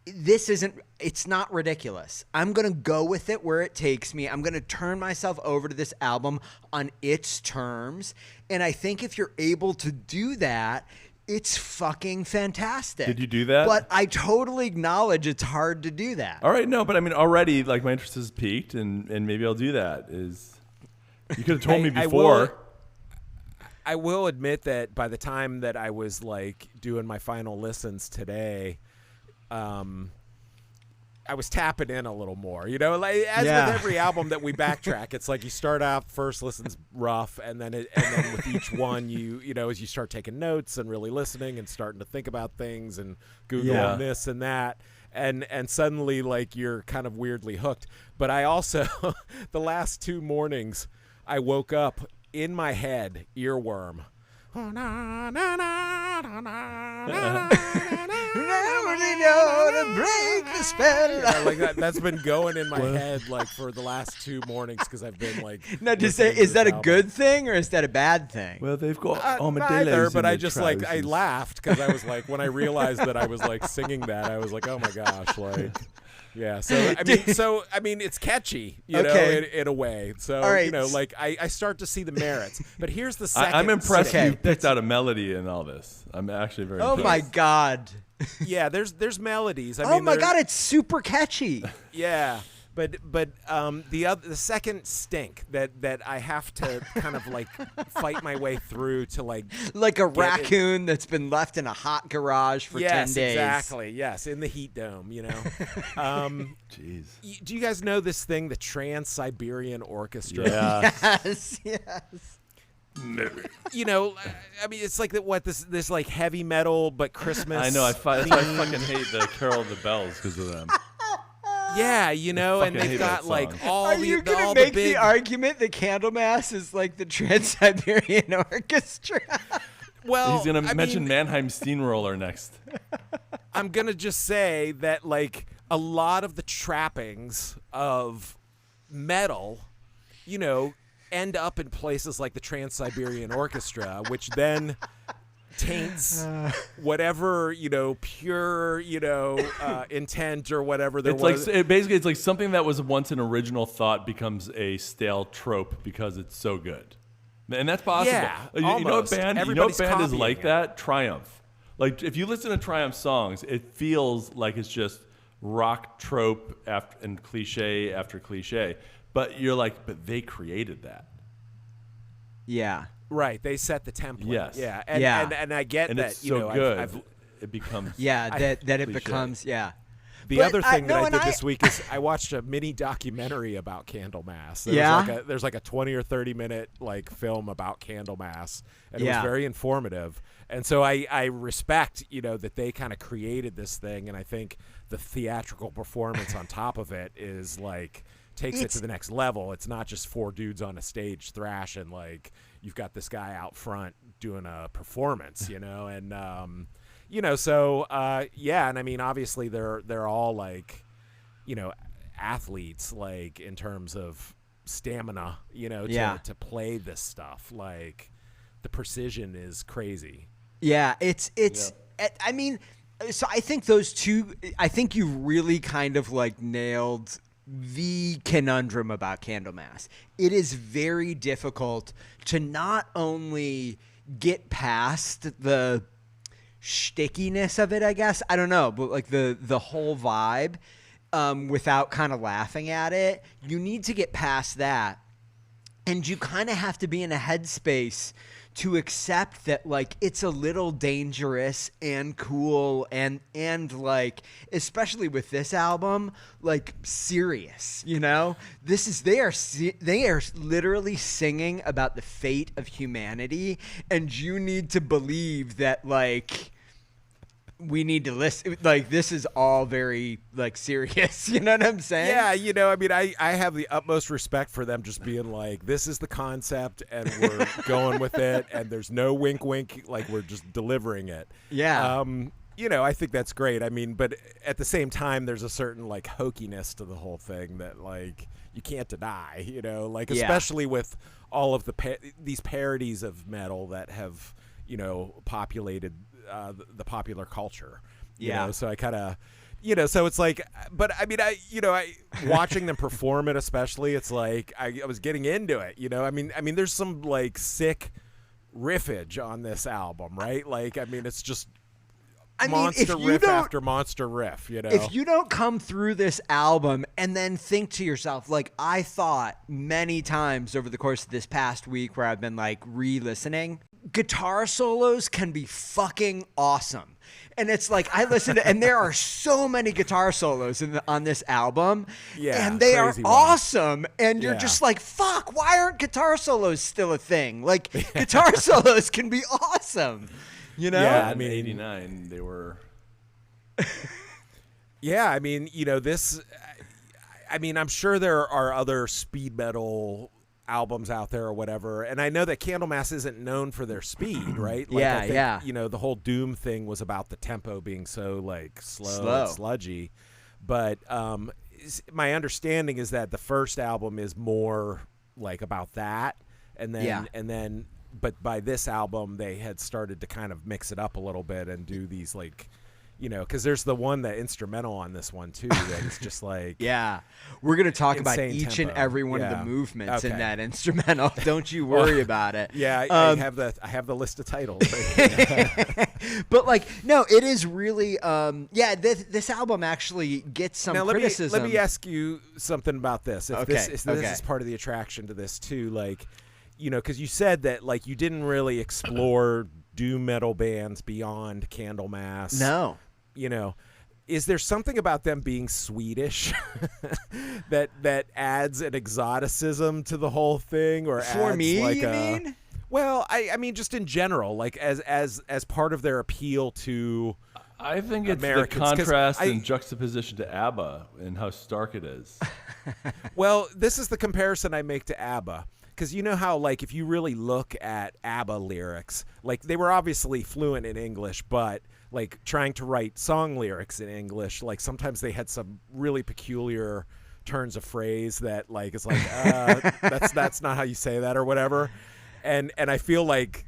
it's not ridiculous. I'm going to go with it where it takes me. I'm going to turn myself over to this album on its terms. And I think if you're able to do that, it's fucking fantastic. Did you do that? But I totally acknowledge it's hard to do that. All right, no, but I mean, already, like, my interest is piqued, and maybe I'll do that. You could have told me before. I will admit that by the time that I was, like, doing my final listens today, I was tapping in a little more, like with every album that we backtrack, it's like you start out first listens rough, and then with each one you as you start taking notes and really listening and starting to think about things and Googling this and that, and suddenly like you're kind of weirdly hooked. But I also the last 2 mornings I woke up in my head earworm. Break the spell. Like that's been going in my head like for the last 2 mornings because I've been like. Now, just say, is that a good thing or is that a bad thing? Well, they've got neither, but I just like I laughed because I was like when I realized that I was like singing that I was like, oh my gosh, like. Yeah, so I mean, it's catchy, you know, in a way. So right. Like I start to see the merits. But here's the second. I'm impressed you picked out a melody in all this. I'm actually very. Oh impressed. my god. Yeah, there's melodies. I mean, my god, it's super catchy. Yeah, but the second stink that I have to kind of like fight my way through to like a raccoon that's been left in a hot garage for 10 days. Exactly. Yes, in the heat dome. Jeez. Do you guys know this thing, the Trans-Siberian Orchestra? Yeah. Yes. You know, I mean, it's like this like heavy metal but Christmas. I know. I fucking hate the Carol of the Bells because of them. Yeah, you know, and they've got like all Are the. you gonna all make the, big... the argument that Candlemass is like the Trans-Siberian Orchestra? Well, he's gonna mention Mannheim Steamroller next. I'm gonna just say that like a lot of the trappings of metal, you know, end up in places like the Trans-Siberian Orchestra, which then taints whatever, you know, pure, you know, intent or whatever there was. Basically, it's like something that was once an original thought becomes a stale trope because it's so good. And that's possible. Yeah, you know what band is like it. that? Triumph. Like, if you listen to Triumph songs, it feels like it's just rock trope and cliche after cliche. But you're like, but they created that. Yeah. Right. They set the template. Yes. Yeah. And I get and that. It's you know, good. It becomes. Yeah. That it cliche. becomes. Yeah. The other thing that I did this week is I watched a mini documentary about Candlemass. There's like a 20 or 30 minute like film about Candlemass, and it was very informative. And so I respect, you know, that they kind of created this thing, and I think the theatrical performance on top of it is like takes it to the next level. It's not just four dudes on a stage thrashing, like you've got this guy out front doing a performance, you know, and you know, so and I mean, obviously they're all like, you know, athletes, like in terms of stamina, you know, to play this stuff. Like the precision is crazy. Yeah, it's. I mean, so I think those two. I think you really kind of like nailed the conundrum about Candlemass. It is very difficult to not only get past the stickiness of it, I guess. I don't know, but like the whole vibe, without kind of laughing at it. You need to get past that, and you kind of have to be in a headspace to accept that like it's a little dangerous and cool and like, especially with this album, like serious, you know. This is they are literally singing about the fate of humanity, and you need to believe that like we need to listen. Like this is all very like serious. You know what I'm saying? Yeah, you know, I mean, I have the utmost respect for them just being like, this is the concept and we're going with it, and there's no wink wink, like we're just delivering it. Yeah. You know, I think that's great. I mean, but at the same time, there's a certain like hokiness to the whole thing that like you can't deny, you know, like especially with all of these parodies of metal that have, you know, populated the popular culture, you know, so I kind of, you know, so it's like, but I mean, I watching them perform it, especially, it's like, I was getting into it, you know, I mean, there's some like sick riffage on this album, right? Like, I mean, it's just monster riff after monster riff, you know. If you don't come through this album and then think to yourself, like I thought many times over the course of this past week where I've been like re-listening, guitar solos can be fucking awesome. And it's like I listen to, and there are so many guitar solos on this album, and they are awesome. And you're just like, fuck, why aren't guitar solos still a thing? Like guitar solos can be awesome, you know? Yeah, I mean, 89, they were. Yeah, I mean, you know, this. I mean, I'm sure there are other speed metal albums out there or whatever, and I know that Candlemass isn't known for their speed, right? Like, I think, you know, the whole Doom thing was about the tempo being so like slow. And sludgy, but my understanding is that the first album is more like about that, and then but by this album they had started to kind of mix it up a little bit and do these like, you know, because there's the instrumental on this one too that is just like we're gonna talk about each tempo. and every one of the movements in that instrumental. Don't you worry about it. I have the list of titles. Right. But like, no, it is really this album actually gets some criticism. Let me ask you something about this. If this is part of the attraction to this too, like, you know, because you said that like you didn't really explore doom metal bands beyond Candlemass. No. You know, is there something about them being Swedish that adds an exoticism to the whole thing, or for adds me? like you mean? Well, I mean, just in general, like as part of their appeal to. I think it's Americans, the contrast and juxtaposition to ABBA and how stark it is. Well, this is the comparison I make to ABBA. Because you know how, like, if you really look at ABBA lyrics, like, they were obviously fluent in English, but, like, trying to write song lyrics in English, like, sometimes they had some really peculiar turns of phrase that, like, it's like, that's not how you say that or whatever. And I feel like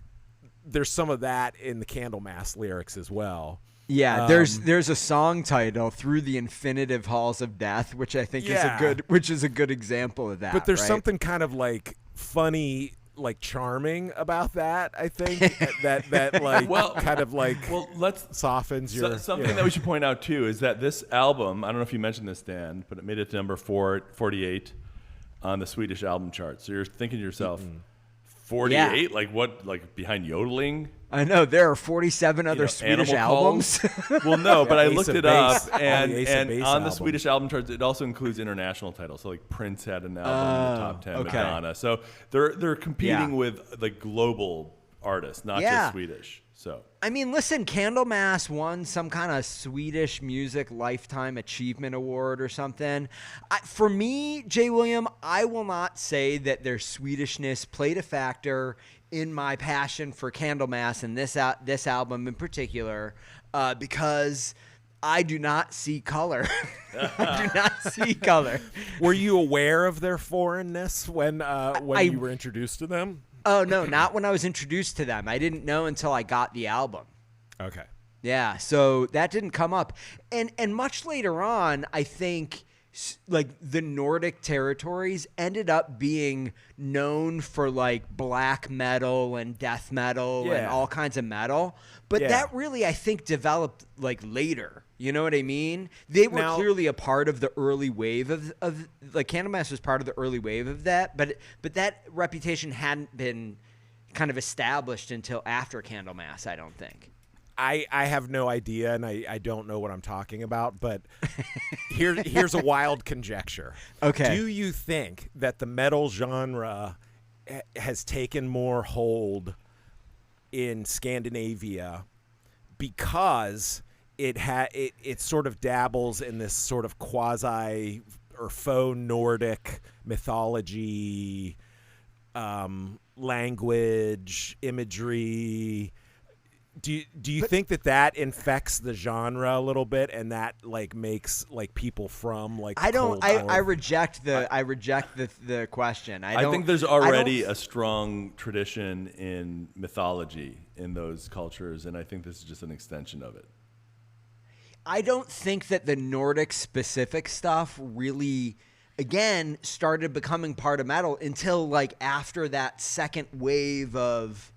there's some of that in the Candlemass lyrics as well. Yeah, there's a song title, "Through the Infinitive Halls of Death," which I think is a good example of that. But there's right? something kind of like funny, like charming about that. I think that like kind of like let's softens your something that we should point out too is that this album. I don't know if you mentioned this, Dan, but it made it to number 48 on the Swedish album chart. So you're thinking to yourself. 48? Like what? Like behind yodeling? I know there are 47 other Swedish albums. Well, no, but I Ace looked of it Base, up, and Ace of Base on the album. Swedish album charts, it also includes international titles. So like Prince had an album in the top 10, okay. Madonna. So they're competing with the global artists, not just Swedish. So I mean, listen, Candlemass won some kind of Swedish Music Lifetime Achievement Award or something. For me, Jay William, I will not say that their Swedishness played a factor in my passion for Candlemass and this album in particular, because I do not see color. I do not see color. Were you aware of their foreignness when you were introduced to them? Oh, no, not when I was introduced to them. I didn't know until I got the album. Okay. Yeah, so that didn't come up. And much later on, I think like the Nordic territories ended up being known for like black metal and death metal and all kinds of metal. But that really, I think, developed like later. You know what I mean? They were clearly a part of the early wave of like Candlemass was part of the early wave of that, but that reputation hadn't been kind of established until after Candlemass, I don't think. I have no idea, and I don't know what I'm talking about, but here's a wild conjecture. Okay. Do you think that the metal genre has taken more hold in Scandinavia because it sort of dabbles in this sort of quasi or faux Nordic mythology, language, imagery? Do you think that infects the genre a little bit, and that like makes like people from like I reject the question. I think there's already a strong tradition in mythology in those cultures, and I think this is just an extension of it. I don't think that the Nordic specific stuff really, again, started becoming part of metal until like after that second wave of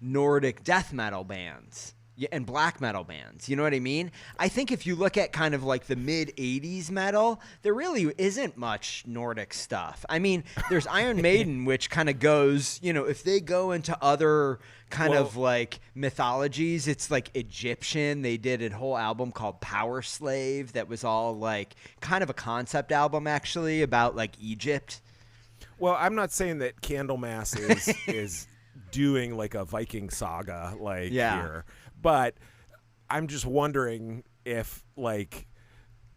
Nordic death metal bands and black metal bands. You know what I mean? I think if you look at kind of like the mid 80s metal, there really isn't much Nordic stuff. I mean, there's Iron Maiden, which kind of goes, you know, if they go into other kind of like mythologies, it's like Egyptian. They did a whole album called Power Slave that was all like kind of a concept album actually about like Egypt. Well, I'm not saying that Candlemass is doing like a Viking saga like here, but I'm just wondering if like,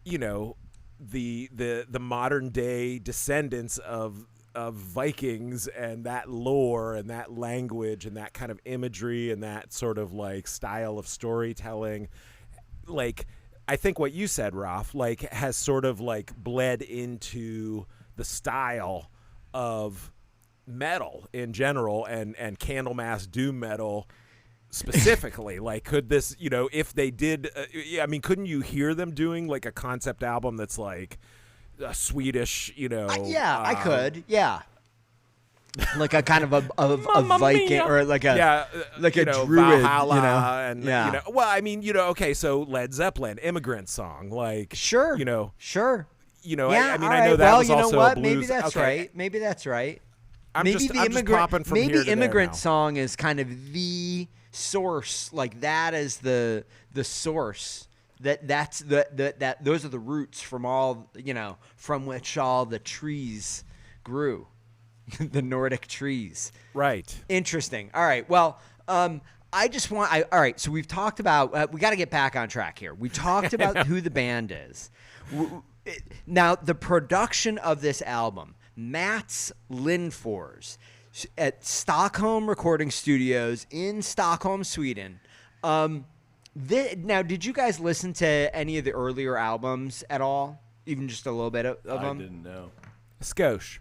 you know, the modern day descendants of Vikings and that lore and that language and that kind of imagery and that sort of like style of storytelling, like I think what you said, Ralph, like has sort of like bled into the style of metal in general and Candlemass doom metal specifically. Like, could this, you know, if they did, I mean, couldn't you hear them doing like a concept album that's like a Swedish, you know? I could, like a kind of a Viking mia. Or like a like a know, druid, Valhalla, you know? and you know, well, I mean, you know, okay, so Led Zeppelin, Immigrant Song, like, sure, you know, I mean, I right. know that was you know also what? a blues. Maybe that's okay. right. Maybe that's right. I'm maybe just popping from maybe here to Immigrant there now. Song is kind of the source, like that is the source. That's that those are the roots from all, you know, from which all the trees grew. the Nordic trees. Right. Interesting. All right. Well, I just want. All right. So we've talked about. We got to get back on track here. We talked about who the band is. Now, the production of this album, Mats Lindfors at Stockholm Recording Studios in Stockholm, Sweden. Now, did you guys listen to any of the earlier albums at all? Even just a little bit of them? I didn't know. Skosh.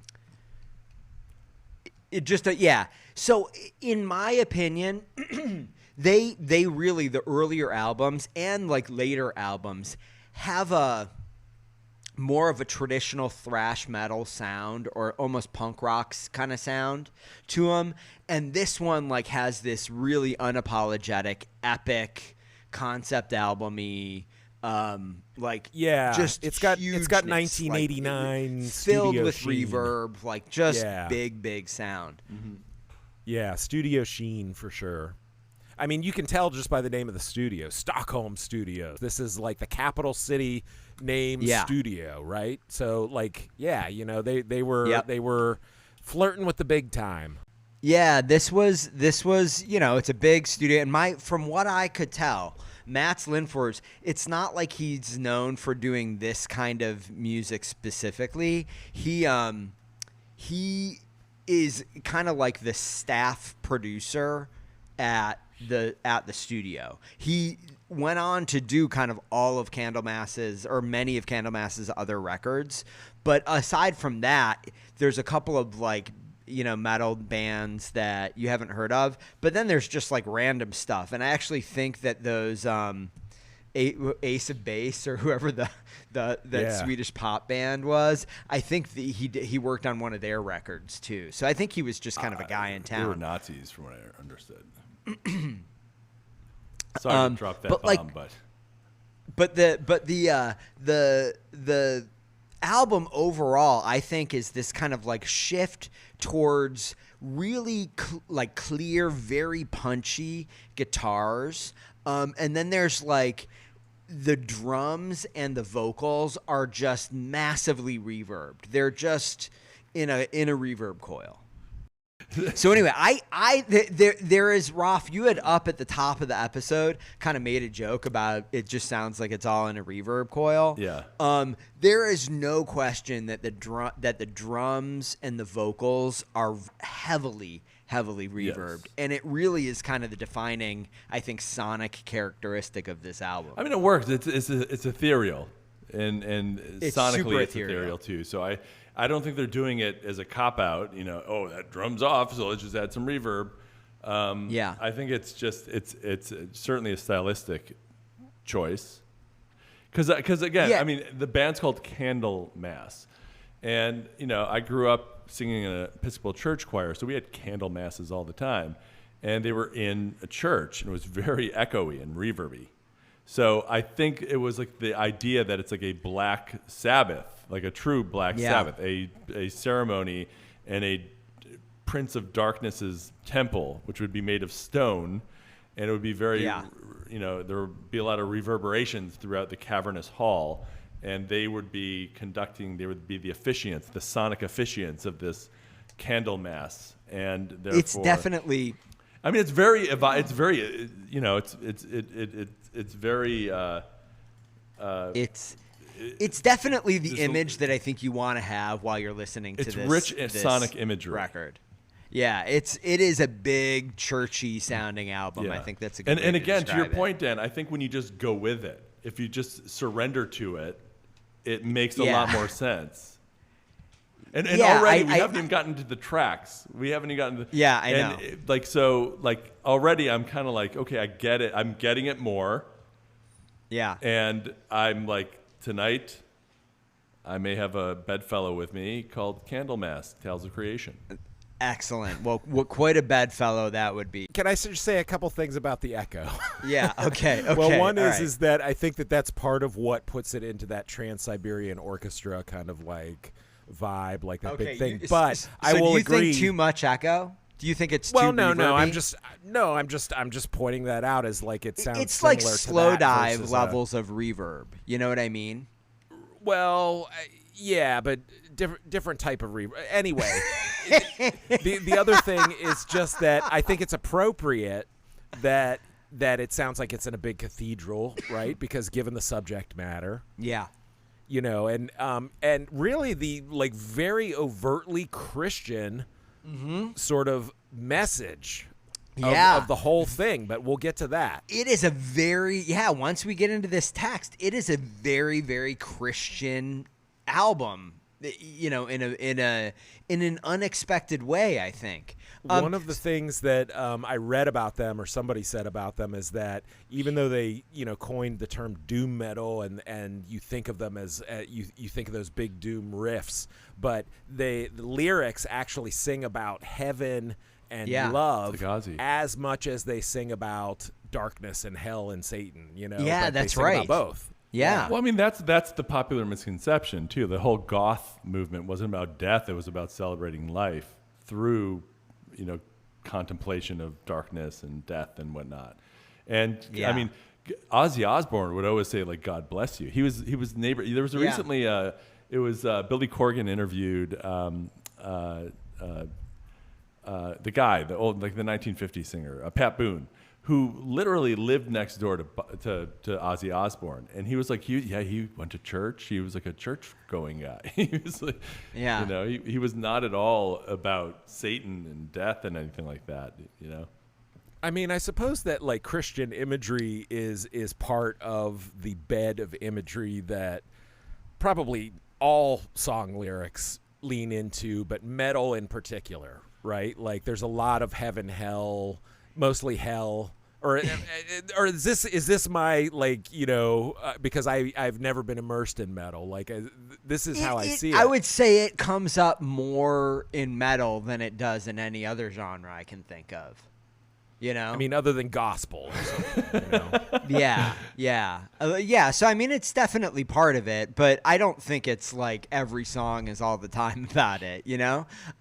Yeah. So, in my opinion, they really, the earlier albums and like later albums have a more of a traditional thrash metal sound or almost punk rock kind of sound to them. And this one like has this really unapologetic, epic concept album-y, just it's got hugeness, 1989 like, filled with sheen. reverb, like just big sound. Mm-hmm. Yeah, studio sheen for sure. I mean, you can tell just by the name of the studio, Stockholm Studios. This is like the capital city name studio, right? So like, they were flirting with the big time. Yeah, this was it's a big studio, and from what I could tell, Mats Lindfors, it's not like he's known for doing this kind of music specifically. He is kind of like the staff producer at the studio. He went on to do kind of all of Candlemass's or many of Candlemass's other records, but aside from that, there's a couple of metal bands that you haven't heard of, but then there's just like random stuff. And I actually think that those Ace of Base or whoever that Swedish pop band was, I think he worked on one of their records too. So I think he was just kind of a guy in town. They were Nazis, from what I understood. Sorry to drop that bomb, but the album overall, I think, is this kind of like shift towards really clear, very punchy guitars, and then there's like the drums and the vocals are just massively reverbed. They're just in a reverb coil. So anyway, there is, Rolf, you had up at the top of the episode kind of made a joke about it just sounds like it's all in a reverb coil. Yeah. There is no question that the drums and the vocals are heavily reverbed, and it really is kind of the defining, I think, sonic characteristic of this album. I mean, it works. It's ethereal, and it's sonically it's ethereal too. So I don't think they're doing it as a cop-out, that drum's off, so let's just add some reverb. I think it's certainly a stylistic choice. Because again, I mean, the band's called Candlemass. And, I grew up singing in an Episcopal church choir, so we had candle masses all the time. And they were in a church, and it was very echoey and reverby. So I think it was like the idea that it's like a Black Sabbath, like a true Black Sabbath, a ceremony and a Prince of Darkness's temple, which would be made of stone, and it would be very, there would be a lot of reverberations throughout the cavernous hall, and they would be the officiants, the sonic officiants of this Candlemass, and therefore it's definitely. I mean, it's very, it's very. It's definitely the image that I think you want to have while you're listening to this. It's rich in sonic imagery record. Yeah, it is a big churchy sounding album. Yeah. I think that's a good way and to again, to your describe point, Dan, I think when you just go with it, if you just surrender to it, it makes a lot more sense. And already we haven't even gotten to the tracks. We haven't even gotten to I know. Already I'm kind of like, okay, I get it. I'm getting it more. Yeah. And I'm like, tonight I may have a bedfellow with me called Candlemass, Tales of Creation. Excellent. Well, quite a bedfellow that would be. Can I just say a couple things about the echo? Yeah, okay. Well, one is that I think that's part of what puts it into that Trans-Siberian Orchestra kind of like vibe, like that big thing. But I will agree. Do you think too much echo? Do you think it's too reverby? I'm just pointing that out as like it sounds. It's like slow dive versus levels of reverb. You know what I mean? Well, Yeah, but different type of reverb. Anyway, the other thing is just that I think it's appropriate that it sounds like it's in a big cathedral, right? Because given the subject matter. Yeah. And really the like very overtly Christian sort of message of the whole thing, but we'll get to that. It is a very once we get into this text, it is a very, very Christian album, in an unexpected way, I think. One of the things that I read about them, or somebody said about them, is that even though they, coined the term doom metal, and you think of them as you think of those big doom riffs, but the lyrics actually sing about heaven and love like as much as they sing about darkness and hell and Satan. Yeah, but that's they sing right. about both. Yeah. Well, I mean, that's the popular misconception too. The whole goth movement wasn't about death; it was about celebrating life through, contemplation of darkness and death and whatnot. And I mean, Ozzy Osbourne would always say, like, "God bless you." He was neighbor. There was recently, it was Billy Corgan interviewed the guy, the old, like the 1950s singer, Pat Boone, who literally lived next door to Ozzy Osbourne, and he was like, he went to church. He was like a church-going guy. He was like, he was not at all about Satan and death and anything like that. I mean, I suppose that like Christian imagery is part of the bed of imagery that probably all song lyrics lean into, but metal in particular, right? Like, there's a lot of heaven, hell. Mostly hell, or is this my because I've never been immersed in metal, like this is how I see it. I would say it comes up more in metal than it does in any other genre I can think of. I mean, other than gospel. Or something, Yeah. So I mean, it's definitely part of it, but I don't think it's like every song is all the time about it. But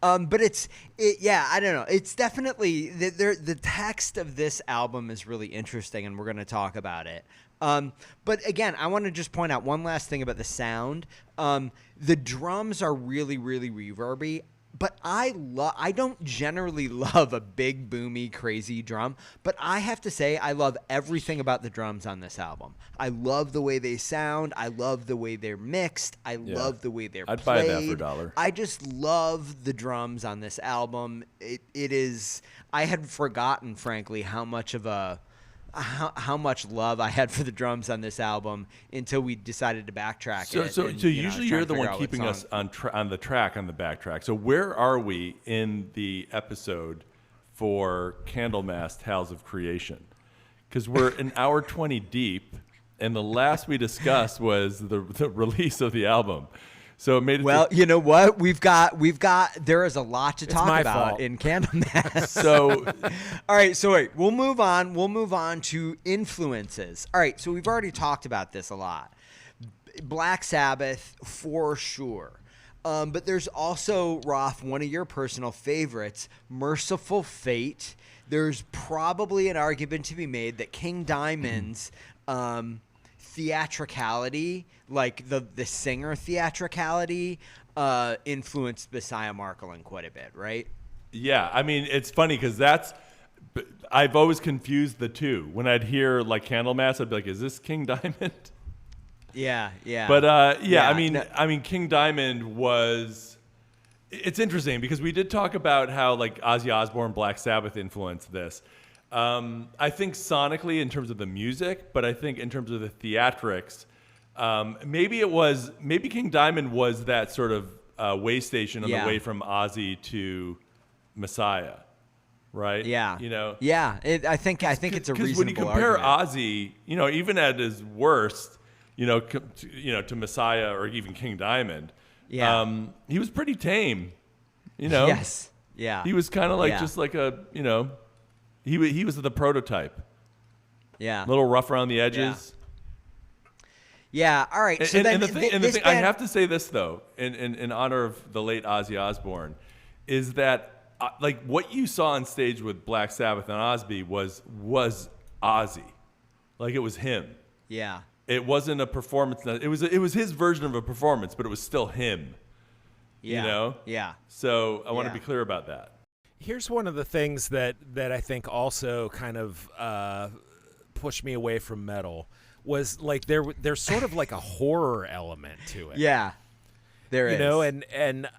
I don't know. It's definitely the text of this album is really interesting, and we're going to talk about it. But again, I want to just point out one last thing about the sound. The drums are really, really reverby. But I don't generally love a big, boomy, crazy drum. But I have to say, I love everything about the drums on this album. I love the way they sound. I love the way they're mixed. I love the way they're played. I'd buy that for $1. I just love the drums on this album. It is. I had forgotten, frankly, how much love I had for the drums on this album until we decided to backtrack it. So usually you're the one keeping us on the track on the backtrack. So where are we in the episode for Candlemass Tales of Creation? Because we're an hour 20 deep, and the last we discussed was the release of the album. So it made it. Well, you know what? We've got. There is a lot to talk about in Candlemass. So, all right. So wait, we'll move on. We'll move on to influences. All right. So we've already talked about this a lot. Black Sabbath for sure. But there's also, Roth, one of your personal favorites, Merciful Fate. There's probably an argument to be made that King Diamond's theatricality, like the singer theatricality, influenced Messiah Marcolin quite a bit, right? Yeah, I mean, it's funny because I've always confused the two. When I'd hear like Candlemass, I'd be like, is this King Diamond? Yeah. But I mean, King Diamond was. It's interesting because we did talk about how like Ozzy Osbourne, Black Sabbath influenced this. I think sonically in terms of the music, but I think in terms of the theatrics, maybe King Diamond was that sort of way station on the way from Ozzy to Messiah, right? Yeah. Yeah. I think it's a reasonable because when you compare argument. Ozzy, even at his worst, to Messiah or even King Diamond, he was pretty tame, Yes. Yeah. He was kind of like just like a, He was the prototype. Yeah. A little rough around the edges. Yeah. All right. So the thing I have to say this though, in honor of the late Ozzy Osbourne, is that like what you saw on stage with Black Sabbath and Ozzy was Ozzy, like it was him. Yeah. it wasn't a performance. It was his version of a performance, but it was still him. Yeah. You know? Yeah. So I want to be clear about that. Here's one of the things that I think also kind of pushed me away from metal was like there's sort of like a horror element to it. Yeah. There is. You know, and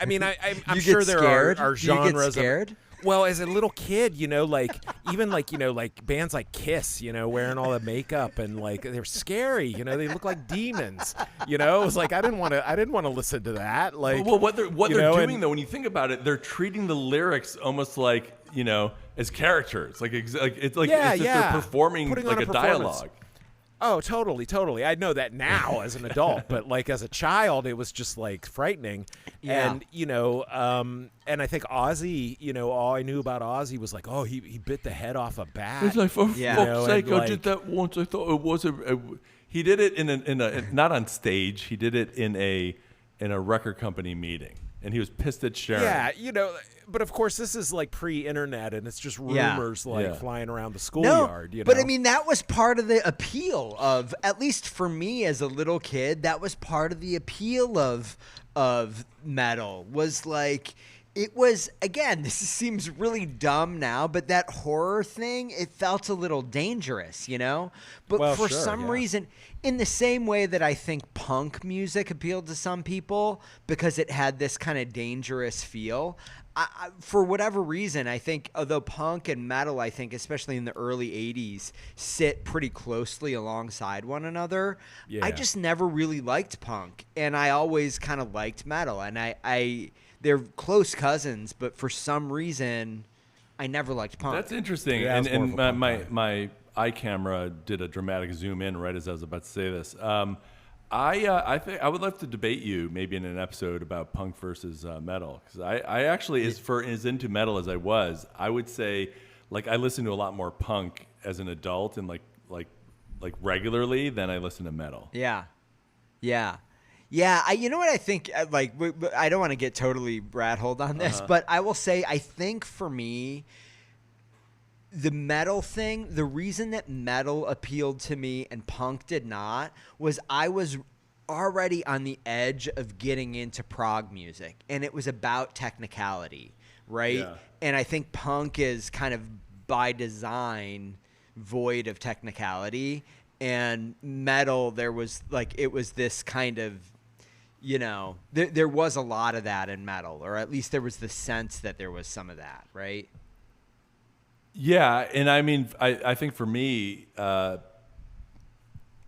I mean, I'm you sure get there scared? are genres. You get scared? Well, as a little kid, you know, like even like, you know, like bands like Kiss, you know, wearing all the makeup and like they're scary, you know, they look like demons. You know, it was like I didn't want to listen to that. Like, well, what they're doing though, when you think about it, they're treating the lyrics almost like, you know, as characters. Like it's like they're performing putting like on a dialogue. Oh, totally. I know that now as an adult, but like as a child, it was just like frightening. Yeah. And, you know, and I think Ozzy, you know, all I knew about Ozzy was like, oh, he bit the head off a bat. It's like, for fuck's sake, I like, did that once. I thought it was he did it in a not on stage. He did it in a record company meeting, and he was pissed at Sharon. Yeah, you know, but of course this is like pre-internet, and it's just rumors flying around the schoolyard. You know? But I mean that was part of the appeal of, at least for me as a little kid, that was part of the appeal of metal. Was like, it was, again, this seems really dumb now, but that horror thing, it felt a little dangerous, you know? But for some reason, in the same way that I think punk music appealed to some people because it had this kind of dangerous feel, for whatever reason, I think, although punk and metal, I think, especially in the early 80s, sit pretty closely alongside one another, I just never really liked punk, and I always kind of liked metal, and they're close cousins, but for some reason, I never liked punk. That's interesting. Yeah, and my iCamera did a dramatic zoom in right as I was about to say this. I think I would love to debate you maybe in an episode about punk versus metal, because I actually as into metal as I was, I would say like I listen to a lot more punk as an adult and like regularly than I listen to metal. Yeah. You know what I think? Like, I don't want to get totally rat-holed on this, but I will say I think for me, the metal thing, the reason that metal appealed to me and punk did not was I was already on the edge of getting into prog music, and it was about technicality, right? Yeah. And I think punk is kind of by design void of technicality, and metal, there was like, it was this kind of, you know, there was a lot of that in metal, or at least there was the sense that there was some of that, right? Yeah, and I mean, I think for me,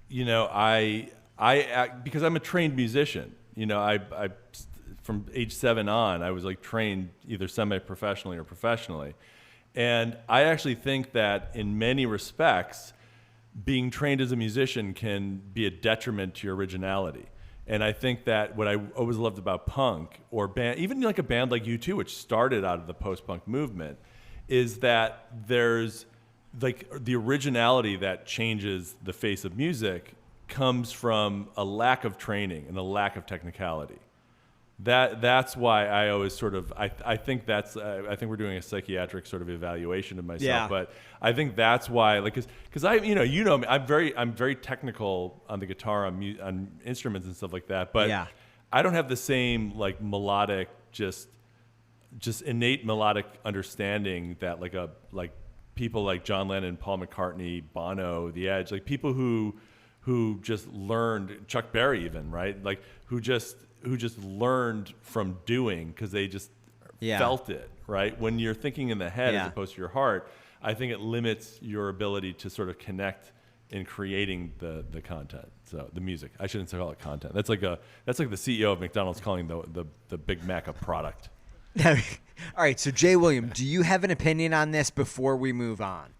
you know, I because I'm a trained musician, you know, I from age 7 on, I was like trained either semi-professionally or professionally, and I actually think that in many respects, being trained as a musician can be a detriment to your originality. And I think that what I always loved about punk or band, even like a band like U2, which started out of the post-punk movement, is that there's like the originality that changes the face of music comes from a lack of training and a lack of technicality. That's why I always sort of I think that's I think we're doing a psychiatric sort of evaluation of myself, but I think that's why, like, because I you know me, I'm very technical on the guitar, on instruments and stuff like that, but I don't have the same like melodic just innate melodic understanding that like people like John Lennon, Paul McCartney, Bono, The Edge, like people who just learned, Chuck Berry even, right? Like who just learned from doing because they just felt it, right? When you're thinking in the head as opposed to your heart, I think it limits your ability to sort of connect in creating the content. So the music, I shouldn't call it content. That's like the CEO of McDonald's calling the Big Mac a product. All right, so Jay William, do you have an opinion on this before we move on?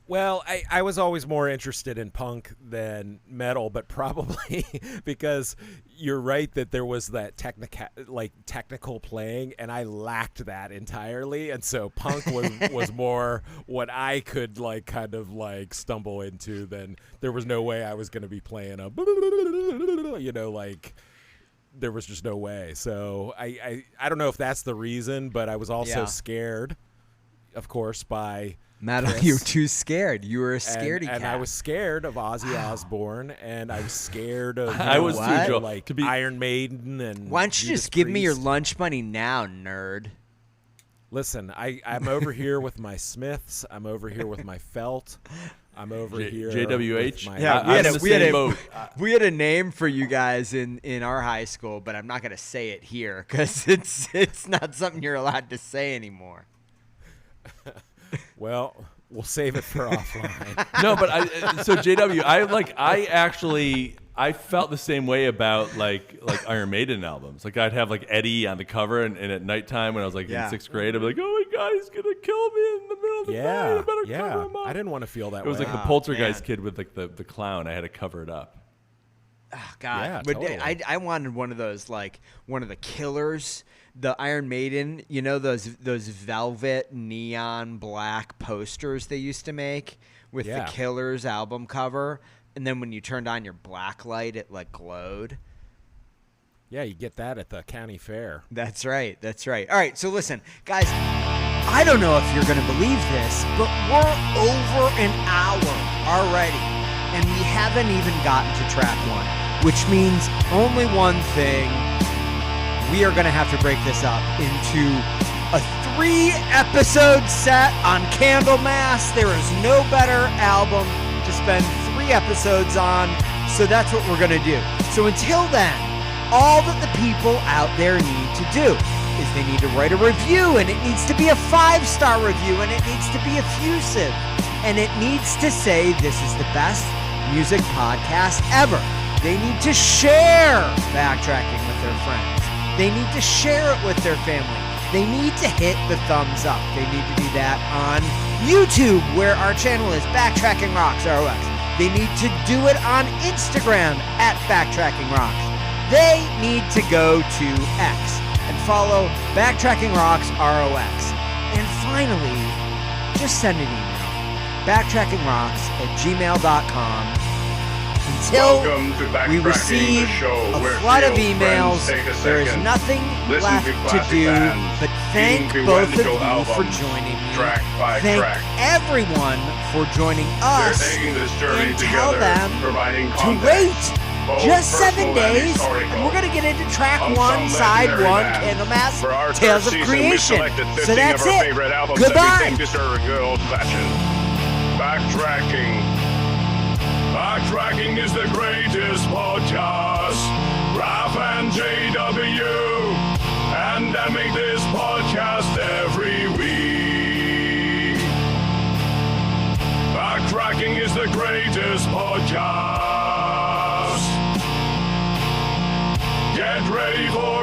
Well, I was always more interested in punk than metal, but probably because you're right that there was that technical playing, and I lacked that entirely, and so punk was more what I could like kind of like stumble into. Than there was no way I was going to be playing a, you know, like there was just no way. So I don't know if that's the reason, but I was also scared. of course, by Matt, Chris. you were too scared. You were a scaredy cat. And I was scared of Ozzy Osbourne, and I was scared of I was too, Joe. like Iron Maiden and Why don't you Judas just give me your Priest. lunch money now, nerd? Listen, I'm over here with my Smiths. I'm over here with my Felt. I'm over here. JWH. With my We had a name for you guys in our high school, but I'm not gonna say it here because it's not something you're allowed to say anymore. Well, we'll save it for offline. No, but so JW, I felt the same way about like Iron Maiden albums. Like I'd have like Eddie on the cover, and at nighttime when I was like in 6th grade, I'd be like, oh my God, he's gonna kill me in the middle of the night. I better cover him up. I didn't want to feel that way. It was like the Poltergeist kid with like the clown. I had to cover it up. Oh, God. Yeah, But totally. I wanted one of those, like one of the Killers, the Iron Maiden, you know, those velvet neon black posters they used to make with the Killers album cover. And then when you turned on your black light, it like glowed. Yeah, you get that at the county fair. That's right. That's right. All right. So listen, guys, I don't know if you're going to believe this, but we're over an hour already. And we haven't even gotten to track 1, which means only one thing. We are going to have to break this up into a 3-episode set on Candlemass. There is no better album to spend 3 episodes on, so that's what we're going to do. So until then, all that the people out there need to do is they need to write a review, and it needs to be a 5-star review, and it needs to be effusive, and it needs to say this is the best music podcast ever. They need to share Backtracking with their friends. They need to share it with their family. They need to hit the thumbs up. They need to do that on YouTube, where our channel is Backtracking Rocks ROX. They need to do it on Instagram at Backtracking Rocks. They need to go to X and follow Backtracking Rocks ROX. And finally, just send an email. backtrackingrocks@gmail.com. Until we receive a flood of emails, there is nothing left to do but thank both of you for joining me. Thank everyone for joining us, and tell them to wait just 7 days, and we're going to get into track 1, side 1, Candlemass, Tales of Creation. So that's it. Goodbye. Backtracking is the greatest podcast. Raph and JW, and I make this podcast every week. Backtracking is the greatest podcast. Get ready for